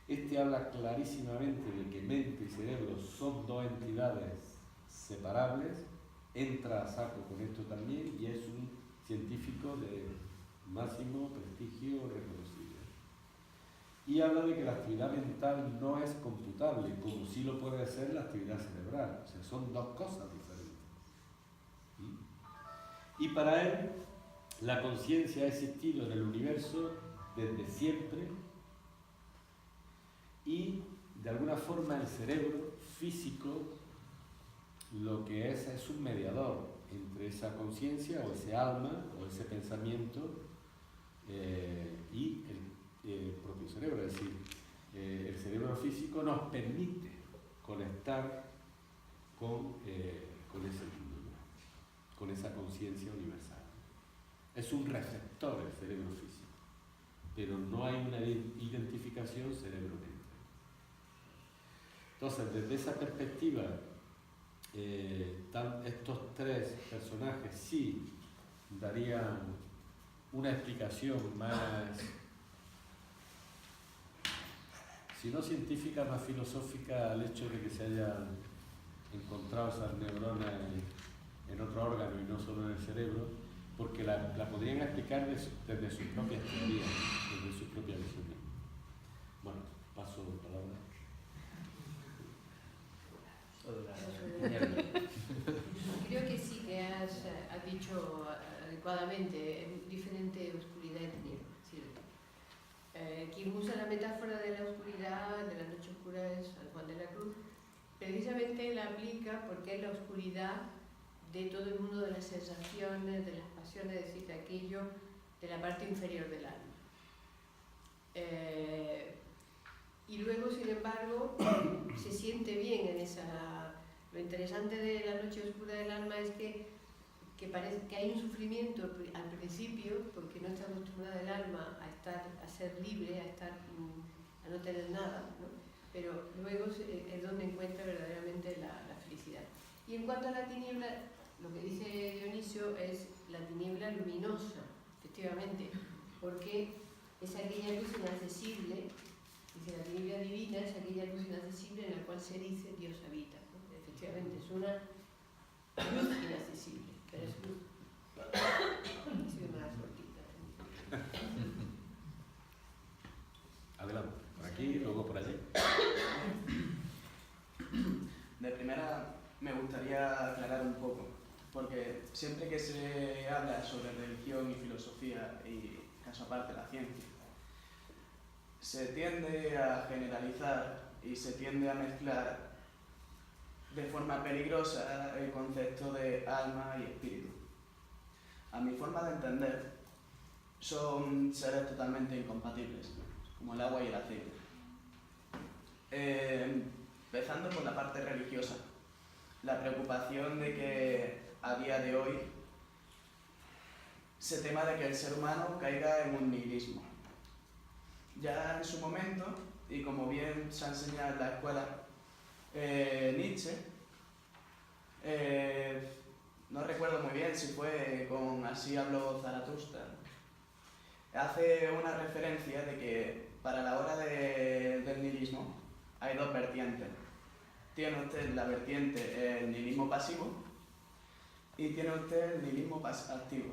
B: Este habla clarísimamente de que mente y cerebro son dos entidades separables, entra a saco con esto también y es un científico de máximo prestigio reconocible. Y habla de que la actividad mental no es computable, como sí lo puede ser la actividad cerebral. O sea, son dos cosas diferentes. ¿Sí? Y para él, la conciencia ha existido en el universo desde siempre y, de alguna forma, el cerebro físico lo que es un mediador entre esa conciencia o ese alma o ese pensamiento y el propio cerebro. Es decir, el cerebro físico nos permite conectar con ese mundo, ¿no? Con esa conciencia universal. Es un receptor el cerebro físico, pero no hay una identificación cerebro-mente. Entonces, desde esa perspectiva, estos tres personajes sí darían una explicación más, si no científica, más filosófica al hecho de que se hayan encontrado esas neuronas en otro órgano y no solo en el cerebro, porque la podrían explicar desde sus propias teorías, desde su propia visión. Bueno, paso de palabra.
D: Creo que sí que has dicho adecuadamente diferente oscuridad y tiniebla. Sí. Quien usa la metáfora de la oscuridad, de la noche oscura, es San Juan de la Cruz. Precisamente la aplica porque es la oscuridad de todo el mundo de las sensaciones, de las pasiones, es decir, de aquello de la parte inferior del alma. Y luego, sin embargo, se siente bien en esa... Lo interesante de la noche oscura del alma es que parece que hay un sufrimiento al principio, porque no está acostumbrada el alma a ser libre, a no tener nada, ¿no? Pero luego es donde encuentra verdaderamente la felicidad. Y en cuanto a la tiniebla, lo que dice Dionisio es la tiniebla luminosa, efectivamente, porque es aquella luz inaccesible. Dice, la tiniebla divina es aquella luz inaccesible en la cual se dice Dios habita, ¿no? Efectivamente, es una luz inaccesible, pero es luz. Ha sido más cortita.
B: Adelante, por aquí, luego por allí.
E: De primera me gustaría aclarar un poco, porque siempre que se habla sobre religión y filosofía, y caso aparte la ciencia, se tiende a generalizar y se tiende a mezclar de forma peligrosa el concepto de alma y espíritu. A mi forma de entender, son seres totalmente incompatibles, como el agua y el aceite. Empezando por la parte religiosa, la preocupación de que a día de hoy se tema de que el ser humano caiga en un nihilismo. Ya en su momento, y como bien se ha enseñado en la escuela, Nietzsche, no recuerdo muy bien si fue con Así habló Zaratustra, hace una referencia de que para la hora del nihilismo hay dos vertientes. Tiene usted la vertiente el nihilismo pasivo y tiene usted el nihilismo activo.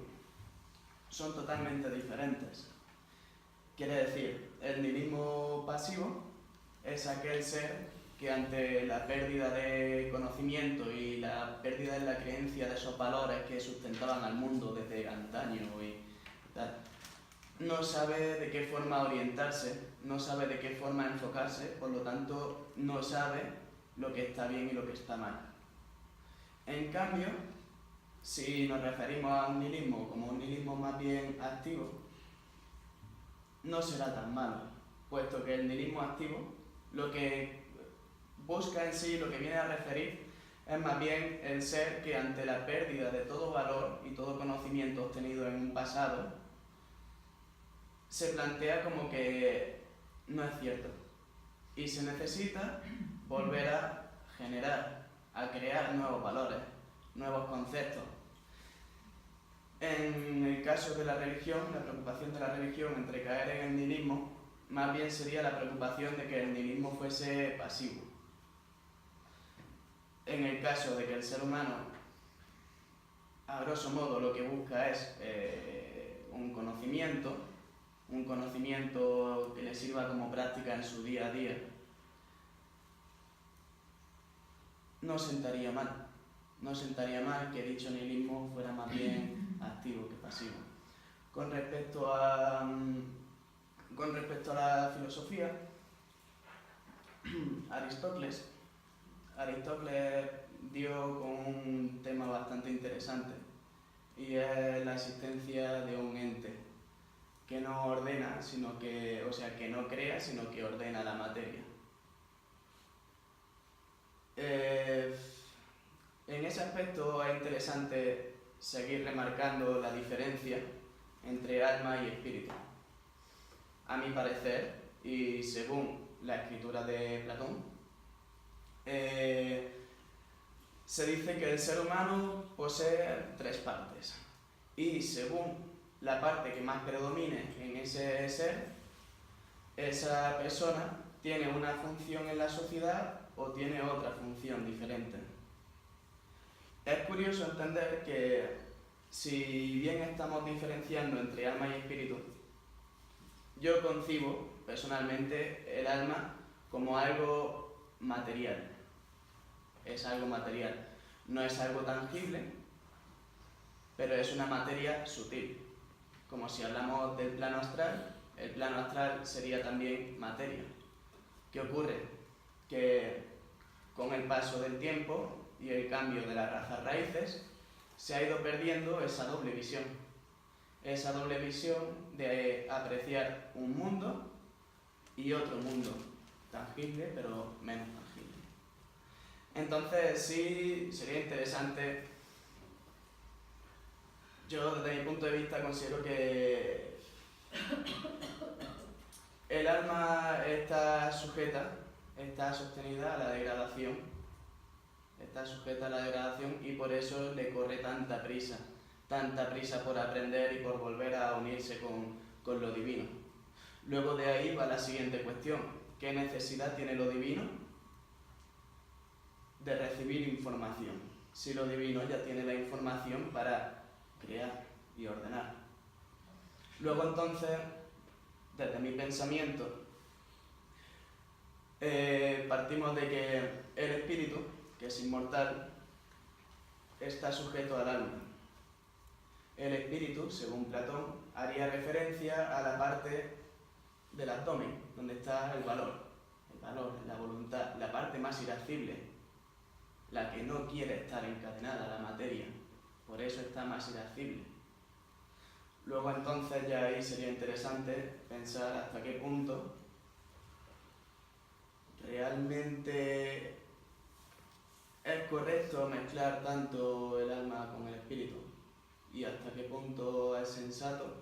E: Son totalmente diferentes. Quiere decir, el nihilismo pasivo es aquel ser que ante la pérdida de conocimiento y la pérdida de la creencia de esos valores que sustentaban al mundo desde antaño y tal, no sabe de qué forma orientarse, no sabe de qué forma enfocarse, por lo tanto no sabe lo que está bien y lo que está mal. En cambio, si nos referimos a un nihilismo como un nihilismo más bien activo, no será tan malo, puesto que el nihilismo activo lo que busca en sí, lo que viene a referir, es más bien el ser que ante la pérdida de todo valor y todo conocimiento obtenido en un pasado, se plantea como que no es cierto y se necesita volver a generar, a crear nuevos valores, nuevos conceptos. En el caso de la religión, la preocupación de la religión entre caer en el nihilismo, más bien sería la preocupación de que el nihilismo fuese pasivo. En el caso de que el ser humano, a grosso modo, lo que busca es un conocimiento que le sirva como práctica en su día a día, no sentaría mal. No sentaría mal que dicho nihilismo fuera más bien activo que pasivo. Con respecto a la filosofía, Aristóteles dio con un tema bastante interesante y es la existencia de un ente que no ordena, que no crea, sino que ordena la materia. En ese aspecto es interesante seguir remarcando la diferencia entre alma y espíritu. A mi parecer, y según la escritura de Platón, se dice que el ser humano posee 3 partes y según la parte que más predomine en ese ser, esa persona tiene una función en la sociedad o tiene otra función diferente. Es curioso entender que si bien estamos diferenciando entre alma y espíritu, yo concibo personalmente el alma como algo material. Es algo material. No es algo tangible, pero es una materia sutil. Como si hablamos del plano astral, el plano astral sería también materia. ¿Qué ocurre? Que con el paso del tiempo y el cambio de las razas raíces, se ha ido perdiendo esa doble visión. Esa doble visión de apreciar un mundo y otro mundo, tangible pero menos tangible. Entonces sí sería interesante, yo desde mi punto de vista considero que el alma está sostenida a la degradación, y por eso le corre tanta prisa por aprender y por volver a unirse con lo divino. Luego de ahí va la siguiente cuestión: ¿qué necesidad tiene lo divino de recibir información? Si lo divino ya tiene la información para crear y ordenar. Luego entonces, desde mi pensamiento, partimos de que el espíritu, que es inmortal, está sujeto al alma. El espíritu, según Platón, haría referencia a la parte del abdomen, donde está el valor, la voluntad, la parte más irascible, la que no quiere estar encadenada a la materia, por eso está más irascible. Luego entonces ya ahí sería interesante pensar hasta qué punto realmente es correcto mezclar tanto el alma con el espíritu y hasta qué punto es sensato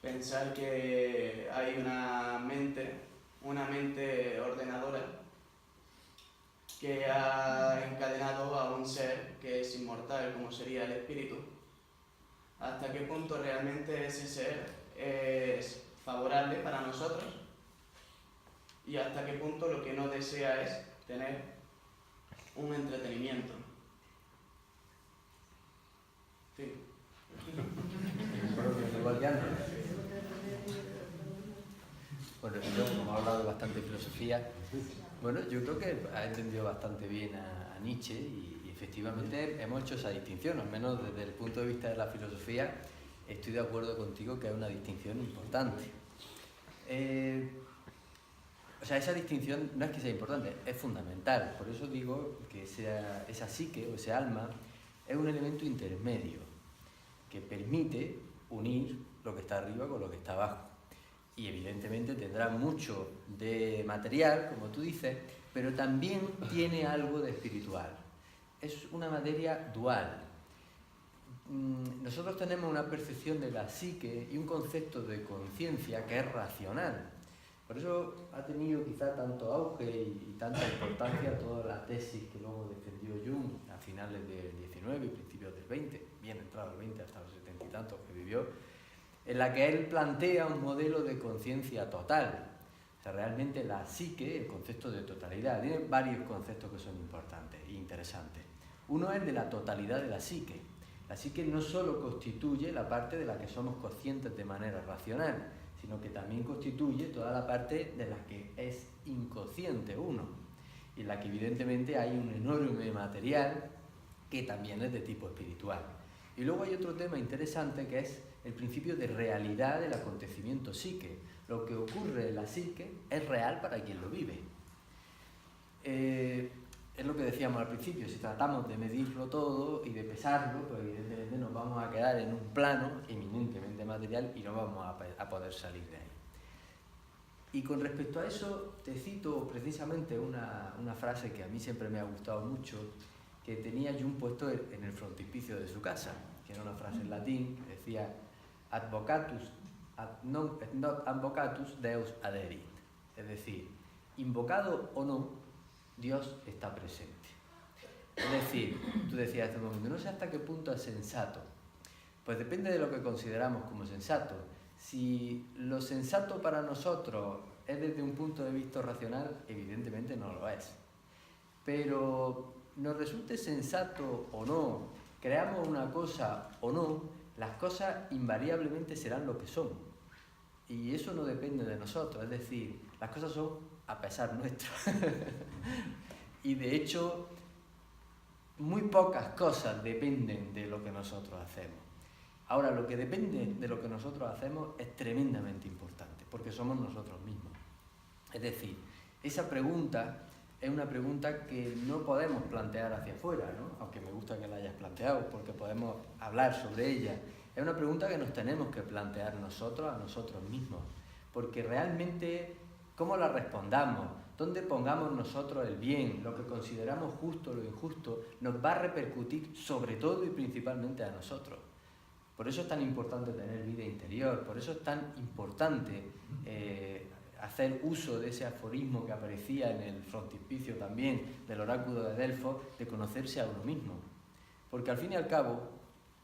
E: pensar que hay una mente ordenadora que ha encadenado a un ser que es inmortal, como sería el espíritu. Hasta qué punto realmente ese ser es favorable para nosotros y hasta qué punto lo que no desea es tener un entretenimiento. Fin.
C: Bueno, yo como he hablado de bastante filosofía, bueno, yo creo que ha entendido bastante bien a Nietzsche y efectivamente hemos hecho esa distinción, al menos desde el punto de vista de la filosofía, estoy de acuerdo contigo que es una distinción importante. O sea, esa distinción no es que sea importante, es fundamental. Por eso digo que esa psique o ese alma es un elemento intermedio que permite unir lo que está arriba con lo que está abajo. Y evidentemente tendrá mucho de material, como tú dices, pero también tiene algo de espiritual. Es una materia dual. Nosotros tenemos una percepción de la psique y un concepto de conciencia que es racional. Por eso ha tenido quizá tanto auge y tanta importancia toda la tesis que luego defendió Jung a finales del 19 y principios del 20, bien entrado el 20 hasta los 70 y tantos que vivió, en la que él plantea un modelo de conciencia total. O sea, realmente la psique, el concepto de totalidad, tiene varios conceptos que son importantes e interesantes. Uno es de la totalidad de la psique. La psique no solo constituye la parte de la que somos conscientes de manera racional, sino que también constituye toda la parte de la que es inconsciente uno, y en la que evidentemente hay un enorme material que también es de tipo espiritual. Y luego hay otro tema interesante que es el principio de realidad del acontecimiento psique. Lo que ocurre en la psique es real para quien lo vive. Es lo que decíamos al principio, si tratamos de medirlo todo y de pesarlo, pues evidentemente nos vamos a quedar en un plano eminentemente material y no vamos a poder salir de ahí. Y con respecto a eso, te cito precisamente una frase que a mí siempre me ha gustado mucho, que tenía Jung puesto en el frontispicio de su casa, que era una frase en latín que decía advocatus not advocatus Deus aderit, es decir, invocado o no, Dios está presente. Es decir, tú decías hace un momento, no sé hasta qué punto es sensato. Pues depende de lo que consideramos como sensato. Si lo sensato para nosotros es desde un punto de vista racional, evidentemente no lo es. Pero nos resulte sensato o no, creamos una cosa o no, las cosas invariablemente serán lo que son. Y eso no depende de nosotros, es decir, las cosas son a pesar nuestro. Y de hecho, muy pocas cosas dependen de lo que nosotros hacemos. Ahora, lo que depende de lo que nosotros hacemos es tremendamente importante, porque somos nosotros mismos. Es decir, esa pregunta es una pregunta que no podemos plantear hacia afuera, ¿no? Aunque me gusta que la hayas planteado, porque podemos hablar sobre ella. Es una pregunta que nos tenemos que plantear nosotros a nosotros mismos, porque realmente, ¿cómo la respondamos? ¿Dónde pongamos nosotros el bien? Lo que consideramos justo, lo injusto, nos va a repercutir sobre todo y principalmente a nosotros. Por eso es tan importante tener vida interior, por eso es tan importante hacer uso de ese aforismo que aparecía en el frontispicio también del oráculo de Delfos, de conocerse a uno mismo. Porque al fin y al cabo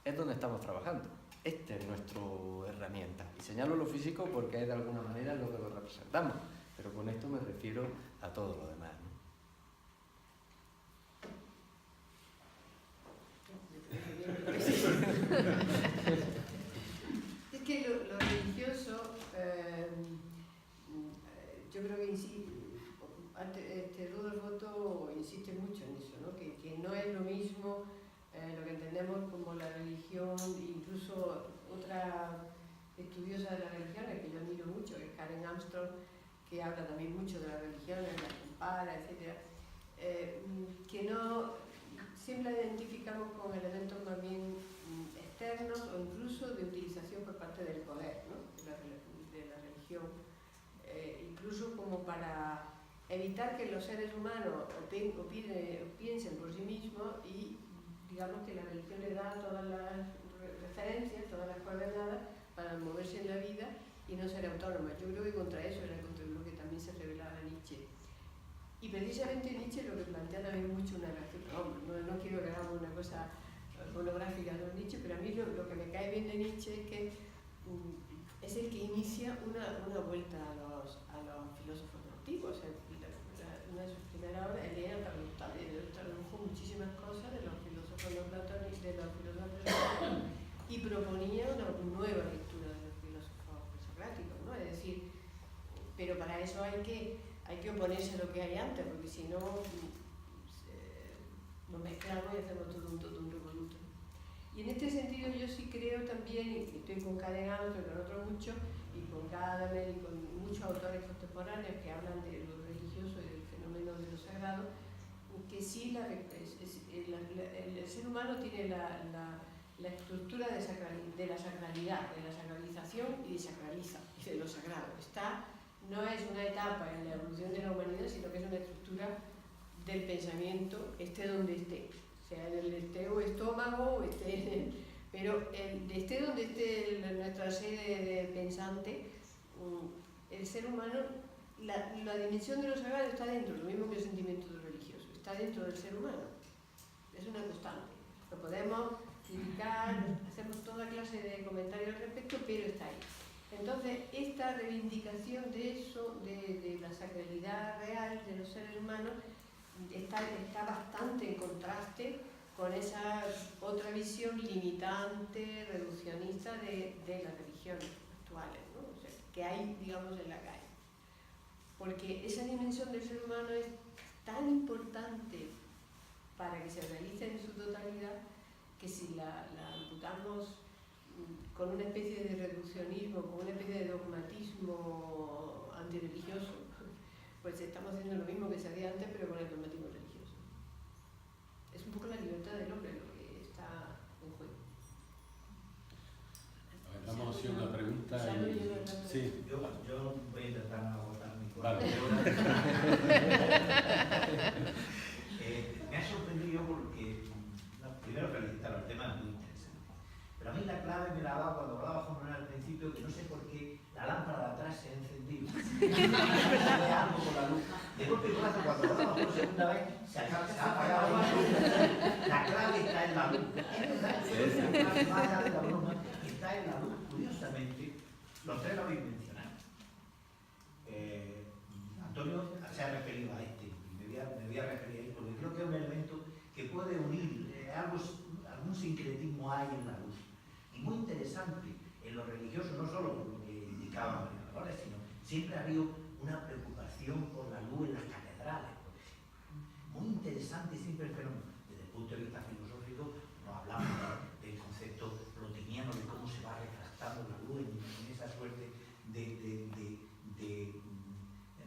C: es donde estamos trabajando. Esta es nuestra herramienta. Y señalo lo físico porque es de alguna manera lo que lo representamos. Pero con esto me refiero a todo lo demás, ¿no?
D: Es que lo religioso, yo creo que Rudolf Otto insiste mucho en eso, ¿no? Que no es lo mismo lo que entendemos como la religión, incluso otra estudiosa de las religiones que yo admiro mucho, que es Karen Armstrong, que habla también mucho de las religiones, las compara, etc. Que no siempre la identificamos con elementos más bien externos o incluso de utilización por parte del poder, ¿no? de la religión, incluso como para evitar que los seres humanos piensen por sí mismos y digamos que la religión le da todas las referencias, todas las coordenadas para moverse en la vida y no ser autónoma. Yo creo que contra eso era contra lo que también se rebelaba Nietzsche. Y precisamente Nietzsche lo que plantea también mucho una reacción, no quiero que hagamos una cosa monográfica de Nietzsche, pero a mí lo que me cae bien de Nietzsche es que es el que inicia una vuelta a los filósofos antiguos. O sea, una de sus primeras obras, Elena tradujo muchísimas cosas de los filósofos no platónicos, de los filósofos presocráticos, y proponía una nueva lectura de los filósofos presocráticos, ¿no? Es decir, pero para eso hay que oponerse a lo que hay antes, porque si no nos mezclamos y hacemos todo un revoluto. Y en este sentido yo sí creo también, y estoy con Cadenano, pero con otros muchos, y con Gadamer y con muchos autores contemporáneos que hablan de lo religioso y del fenómeno de lo sagrado, que sí el ser humano tiene la estructura de la sacralidad, de la sacralización y desacraliza, y de lo sagrado. No es una etapa en la evolución de la humanidad, sino que es una estructura del pensamiento, esté donde esté. O sea, en el estómago, o esté pero esté donde esté nuestra sede de pensante, el ser humano, la dimensión de lo sagrado está dentro, lo mismo que el sentimiento de lo religioso, está dentro del ser humano. Es una constante. Lo podemos criticar, hacemos toda clase de comentarios al respecto, pero está ahí. Entonces, esta reivindicación de eso, de la sacralidad real de los seres humanos, está bastante en contraste con esa otra visión limitante, reduccionista de las religiones actuales, ¿no? O sea, que hay, digamos, en la calle. Porque esa dimensión del ser humano es tan importante para que se realice en su totalidad que si la amputamos con una especie de reduccionismo, con una especie de dogmatismo antirreligioso, pues estamos haciendo lo mismo que se hacía antes, pero con el dogmatismo religioso. Es un poco la libertad del hombre lo que está en juego.
B: A ver, vamos a hacer una pregunta. Sí.
G: Yo voy a intentar no agotar mi cuerpo.
B: Vale.
G: Me ha sorprendido porque, primero felicitar, el tema es muy interesante. Pero a mí la clave me la ha dado cuando hablaba Juan Manuel al principio, que no sé por qué la lámpara de atrás se ha encendido. Se algo con la luz. De golpe y porrazo, cuando hablamos por segunda vez, se ha apagado la luz. La clave está en la luz. Es verdad, más allá de la broma, está en la luz. Curiosamente, los tres lo habéis mencionado. Antonio se ha referido a este, y me voy a referir a él, porque creo que es un elemento que puede unir, algún sincretismo hay en la luz. Y muy interesante, en lo religioso, no solo por lo que indicaban los predicadores, sino siempre ha habido una preocupación por la luz en las catedrales. Muy interesante siempre el fenómeno. Desde el punto de vista filosófico, nos hablamos del concepto plotiniano, de cómo se va refractando la luz en esa suerte de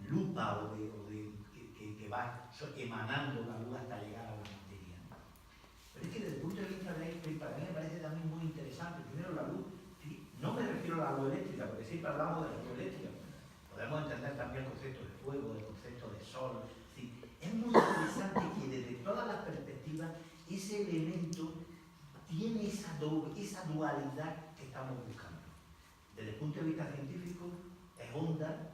G: lupa o que va emanando la luz hasta llegar a la materia. Pero es que desde el punto de vista de Einstein, para mí me parece también muy interesante. Primero, la luz, no me refiero a la luz eléctrica, porque siempre hablamos de la luz eléctrica. Podemos entender también el concepto de fuego, el concepto de sol. Es muy interesante que desde todas las perspectivas ese elemento tiene esa dualidad que estamos buscando. Desde el punto de vista científico, es onda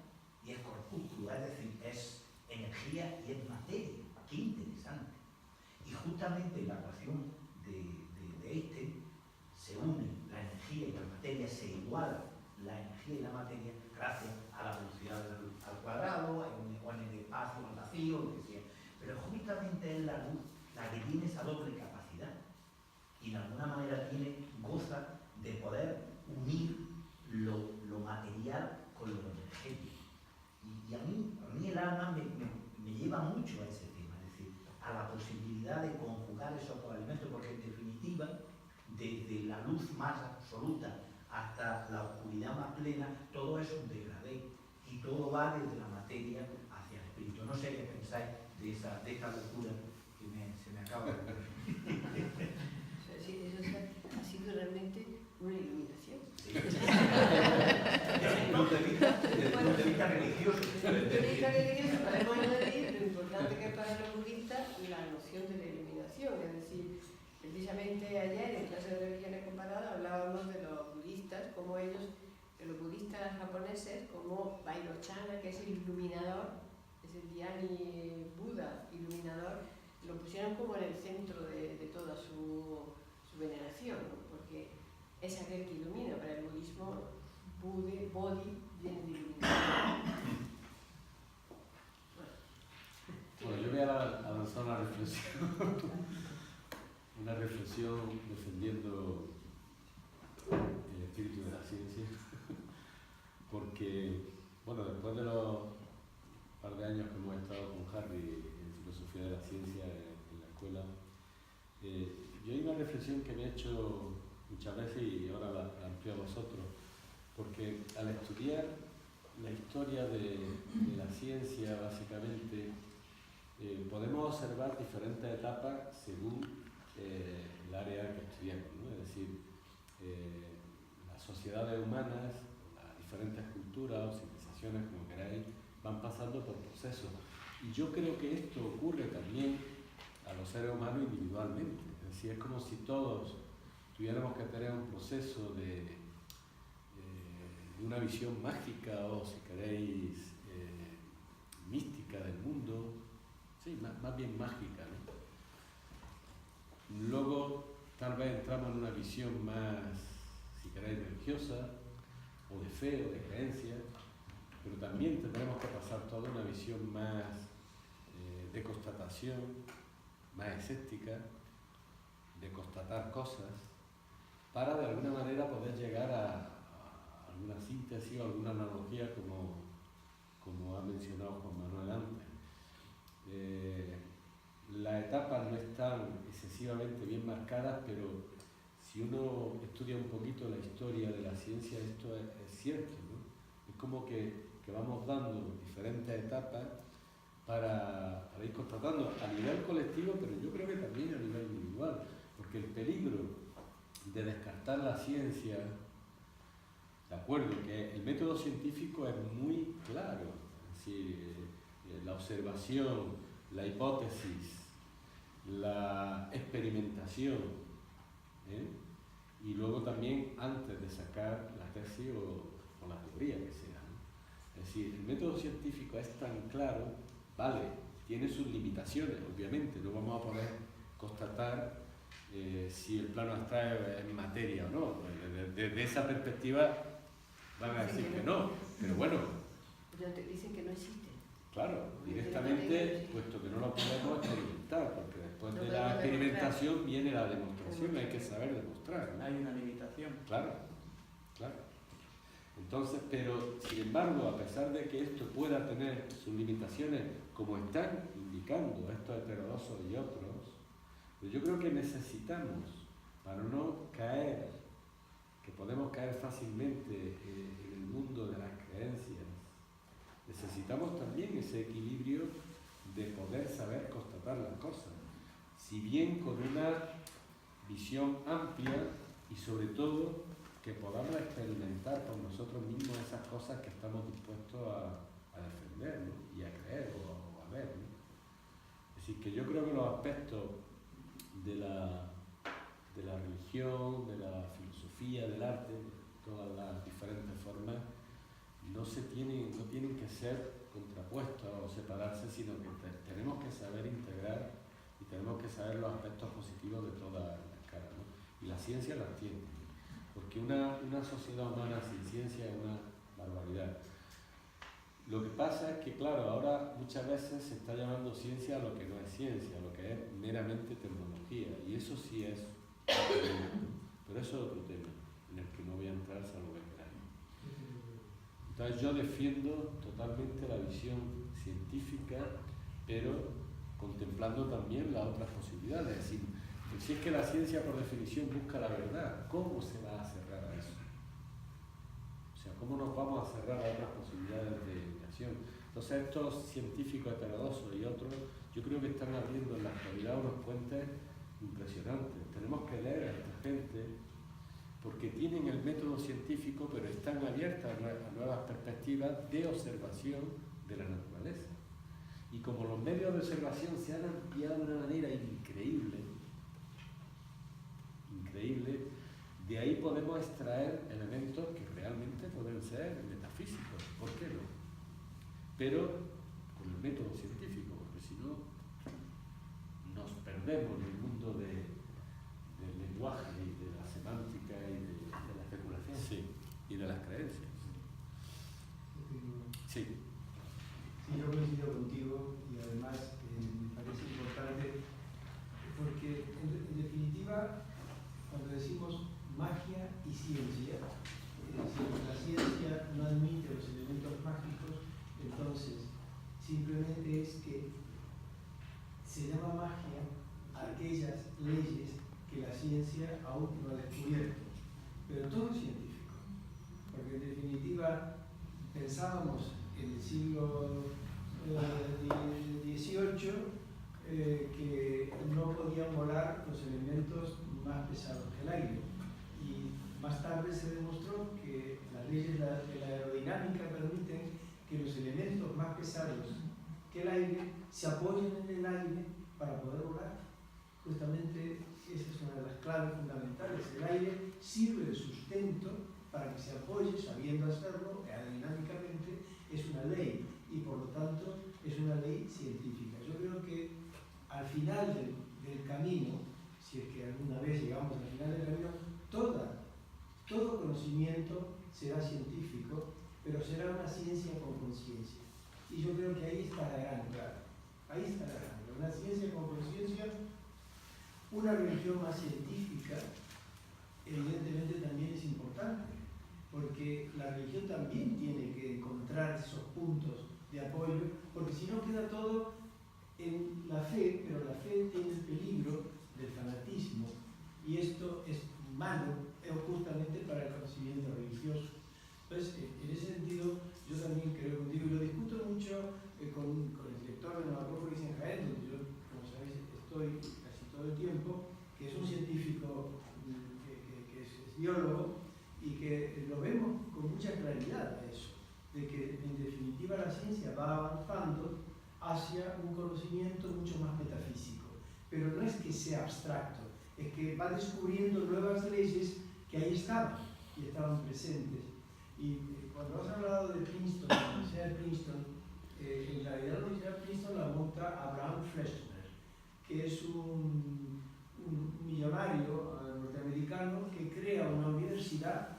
G: y es corpúsculo, es decir, es energía y es materia. Qué interesante. Y justamente en la ecuación de Einstein se unen la energía y la materia, se igualan la energía y la materia gracias a la velocidad de la luz al cuadrado, o en el espacio al vacío, lo que sea. Pero justamente es la luz la que tiene esa doble capacidad y de alguna manera goza de poder unir lo material con lo energético. Y a mí el alma me lleva mucho a ese tema, es decir, a la posibilidad de conjugar esos dos elementos, porque en definitiva, desde la luz más absoluta hasta la oscuridad más plena, todo es un degradé y todo va desde la materia hacia el espíritu. No sé qué pensáis de esta locura que se me acaba de ocurrir.
D: Sí, eso ha sido realmente una iluminación.
G: Sí. Desde el punto de vista religioso.
D: Desde el punto de vista religioso podemos añadir lo importante que es para los budistas la noción de la iluminación. Es decir, precisamente ayer en clase de religiones comparadas hablábamos de los budistas, como ellos, de los budistas japoneses, como Vairochana, que es el iluminador, es el Dhyani Buda iluminador, lo pusieron como en el centro de toda su veneración, ¿no? Porque es aquel que ilumina. Para el budismo, Bodhi viene de iluminación.
B: Bueno, yo voy a lanzar una reflexión defendiendo el espíritu de la ciencia, porque Bueno, después de los par de años que hemos estado con Harry en filosofía de la ciencia en la escuela, yo hay una reflexión que me he hecho muchas veces y ahora la amplío a vosotros, porque al estudiar la historia de la ciencia, básicamente, podemos observar diferentes etapas según el área que estudiamos, ¿no? Es decir, las sociedades humanas, las diferentes culturas o civilizaciones, como queráis, van pasando por procesos. Y yo creo que esto ocurre también a los seres humanos individualmente. Es decir, es como si todos tuviéramos que tener un proceso de una visión mágica o, si queréis, mística del mundo, sí, más bien mágica, ¿no? Luego, tal vez entramos en una visión más, si queréis, religiosa, o de fe, o de creencia, pero también tendremos que pasar toda una visión más de constatación, más escéptica, de constatar cosas, para de alguna manera poder llegar a alguna síntesis o alguna analogía como ha mencionado Juan Manuel antes. Las etapas no están excesivamente bien marcadas, pero si uno estudia un poquito la historia de la ciencia, esto es cierto, ¿no? Es como que vamos dando diferentes etapas para ir constatando a nivel colectivo, pero yo creo que también a nivel individual, porque el peligro de descartar la ciencia, de acuerdo, que el método científico es muy claro, es decir, la observación, la hipótesis, la experimentación, y luego también antes de sacar la tesis o la teoría que sea, ¿no? Es decir, el método científico es tan claro, vale, tiene sus limitaciones, obviamente, no vamos a poder constatar si el plano astral es materia o no. Desde esa perspectiva van a decir que no, pero bueno.
D: Pero te dicen que no existe.
B: Claro, directamente, puesto que no lo podemos experimentar, porque después de la experimentación viene la demostración, hay que saber demostrar, ¿no?
E: Hay una limitación.
B: Claro, claro. Entonces, pero sin embargo, a pesar de que esto pueda tener sus limitaciones, como están indicando estos heterodoxos y otros, pues yo creo que necesitamos, para no caer, que podemos caer fácilmente en el mundo de las creencias, necesitamos también ese equilibrio de poder saber constatar las cosas, si bien con una visión amplia y sobre todo que podamos experimentar por nosotros mismos esas cosas que estamos dispuestos a defender, ¿no? Y a creer o a ver, ¿no? Es decir, que yo creo que los aspectos de la religión, de la filosofía, del arte, de todas las diferentes formas, no tienen que ser contrapuestos o separarse, sino que tenemos que saber integrar y tenemos que saber los aspectos positivos de todas las caras, ¿no? Y la ciencia las tiene, porque una sociedad humana sin ciencia es una barbaridad. Lo que pasa es que, claro, ahora muchas veces se está llamando ciencia a lo que no es ciencia, a lo que es meramente tecnología, y eso sí es otro tema, pero eso es otro tema, en el que no voy a entrar salvo que queráis. Entonces yo defiendo totalmente la visión científica, pero contemplando también las otras posibilidades. Es decir, si es que la ciencia por definición busca la verdad, ¿cómo se va a cerrar a eso? O sea, ¿cómo nos vamos a cerrar a otras posibilidades de educación? Entonces estos científicos heterodoxos y otros, yo creo que están abriendo en la actualidad unos puentes impresionantes. Tenemos que leer a esta gente porque tienen el método científico, pero están abiertas a nuevas perspectivas de observación de la naturaleza. Y como los medios de observación se han ampliado de una manera increíble, de ahí podemos extraer elementos que realmente pueden ser metafísicos, ¿por qué no? Pero con el método científico, porque si no nos perdemos en el mundo del lenguaje y de la semántica y de la especulación. Sí, y de las creencias. Sí.
F: Sí, yo coincido contigo y además me parece importante porque en definitiva cuando decimos magia y ciencia, es decir, la ciencia no admite los elementos mágicos es que se llama magia a aquellas leyes que la ciencia aún no ha descubierto. Pero todo es científico, porque en definitiva pensábamos en el siglo XVIII que no podían volar los elementos más pesados que el aire. Y más tarde se demostró que las leyes de la aerodinámica permiten que los elementos más pesados que el aire se apoyen en el aire para poder volar. Justamente esa es una de las claves fundamentales. El aire sirve de sustento para que se apoye, sabiendo hacerlo aerodinámicamente, es una ley y por lo tanto es una ley científica. Yo creo que al final del camino, si es que alguna vez llegamos al final del camino, todo conocimiento será científico, pero será una ciencia con conciencia. Y yo creo que ahí está la gran clave. Ahí está la gran clave. Una ciencia con conciencia, una religión más científica, evidentemente también es importante, porque la religión también tiene que encontrar esos puntos de apoyo, porque si no queda todo en la fe, pero la fe tiene el peligro del fanatismo, y esto es malo justamente para el conocimiento religioso. Entonces, en ese sentido, yo también creo contigo, y lo discuto mucho con el director de Nueva Acrópolis en Jaén, donde yo, como sabéis, estoy casi todo el tiempo, que es un científico que es biólogo, y que lo vemos con mucha claridad eso, de que en definitiva la ciencia va avanzando hacia un conocimiento mucho más metafísico. Pero no es que sea abstracto, es que va descubriendo nuevas leyes que ahí estaban y estaban presentes. Y cuando has hablado de Princeton, la Universidad de Princeton, en realidad la Universidad de Princeton la monta Abraham Fleschner, que es un millonario norteamericano que crea una universidad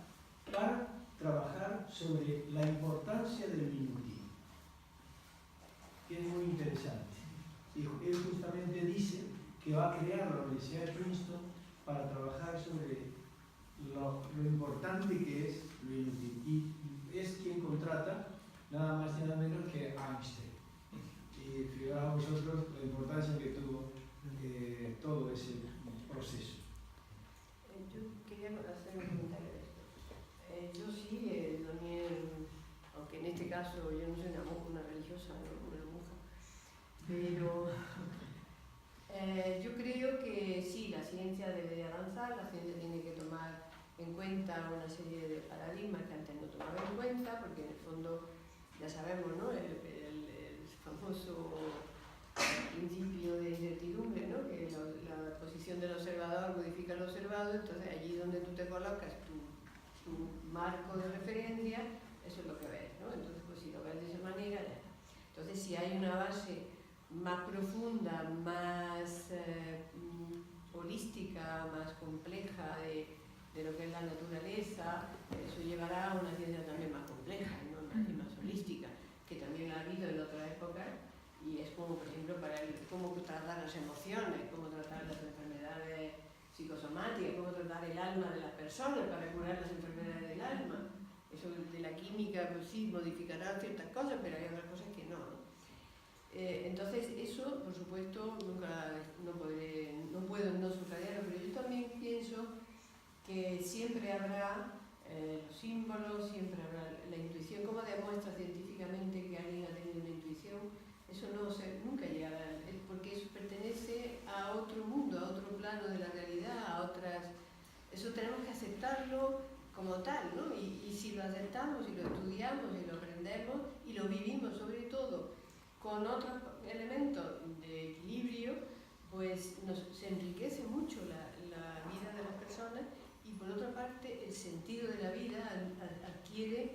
F: para trabajar sobre la importancia del minutivo, que es muy interesante. Y él justamente dice que va a crear la Universidad de Princeton para trabajar sobre lo importante que es lo inútil. Y es quien contrata nada más y nada menos que Einstein. Y fijaos vosotros la importancia que tuvo todo ese proceso.
D: Yo quería hacer un comentario de esto. Yo sí, también, aunque en este caso yo no soy una religiosa, ¿no? Una monja, pero yo creo que sí, la ciencia debe de avanzar, la ciencia tiene que tomar en cuenta una serie de paradigmas que antes no tomaba en cuenta, porque en el fondo ya sabemos, ¿no? El famoso principio de incertidumbre, ¿no? Que la posición del observador modifica el observado, entonces allí donde tú te colocas tu marco de referencia, eso es lo que ves, ¿no? Entonces, pues si lo ves de esa manera, ya está. Entonces, si hay una base más profunda, más holística, más compleja de lo que es la naturaleza, eso llevará a una ciencia también más compleja, ¿no? Y más holística, que también ha habido en otras épocas, y es como, por ejemplo, cómo tratar las emociones, cómo tratar las enfermedades psicosomáticas, cómo tratar el alma de las personas para curar las enfermedades del alma. Eso de la química, pues sí, modificará ciertas cosas, pero hay otras cosas que no, ¿no? Entonces, eso, por supuesto, no puedo no subrayarlo, pero yo también pienso que siempre habrá los símbolos, siempre habrá la intuición. ¿Cómo demuestra científicamente que alguien ha tenido una intuición? Eso nunca llegará, porque eso pertenece a otro mundo, a otro plano de la realidad, a otras... Eso tenemos que aceptarlo como tal, ¿no? Y si lo aceptamos y lo estudiamos y lo aprendemos y lo vivimos sobre todo con otros elementos de equilibrio, pues se enriquece mucho la vida de las personas, y por otra parte el sentido de la vida adquiere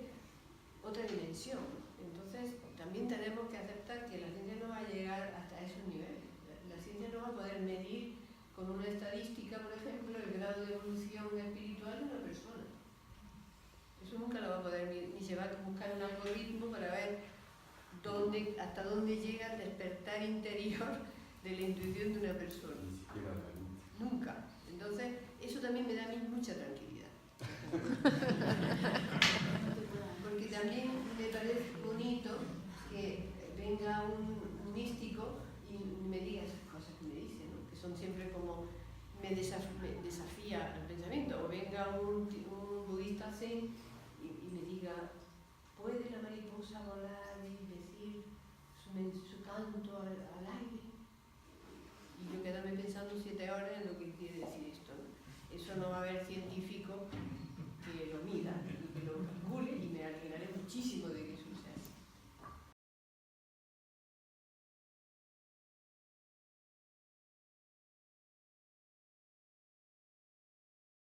D: otra dimensión. Entonces también tenemos que aceptar que la ciencia no va a llegar hasta esos niveles. La ciencia no va a poder medir con una estadística, por ejemplo, el grado de evolución espiritual de una persona. Eso nunca lo va a poder medir, ni se va a buscar un algoritmo para ver hasta dónde llega el despertar interior de la intuición de una persona.
B: Ni siquiera
D: Nunca. Entonces, eso también me da a mí mucha tranquilidad. Porque también me parece bonito que venga un místico son siempre como, me desafía el pensamiento, o venga un budista zen y me diga, ¿puede la mariposa volar y decir su canto al aire?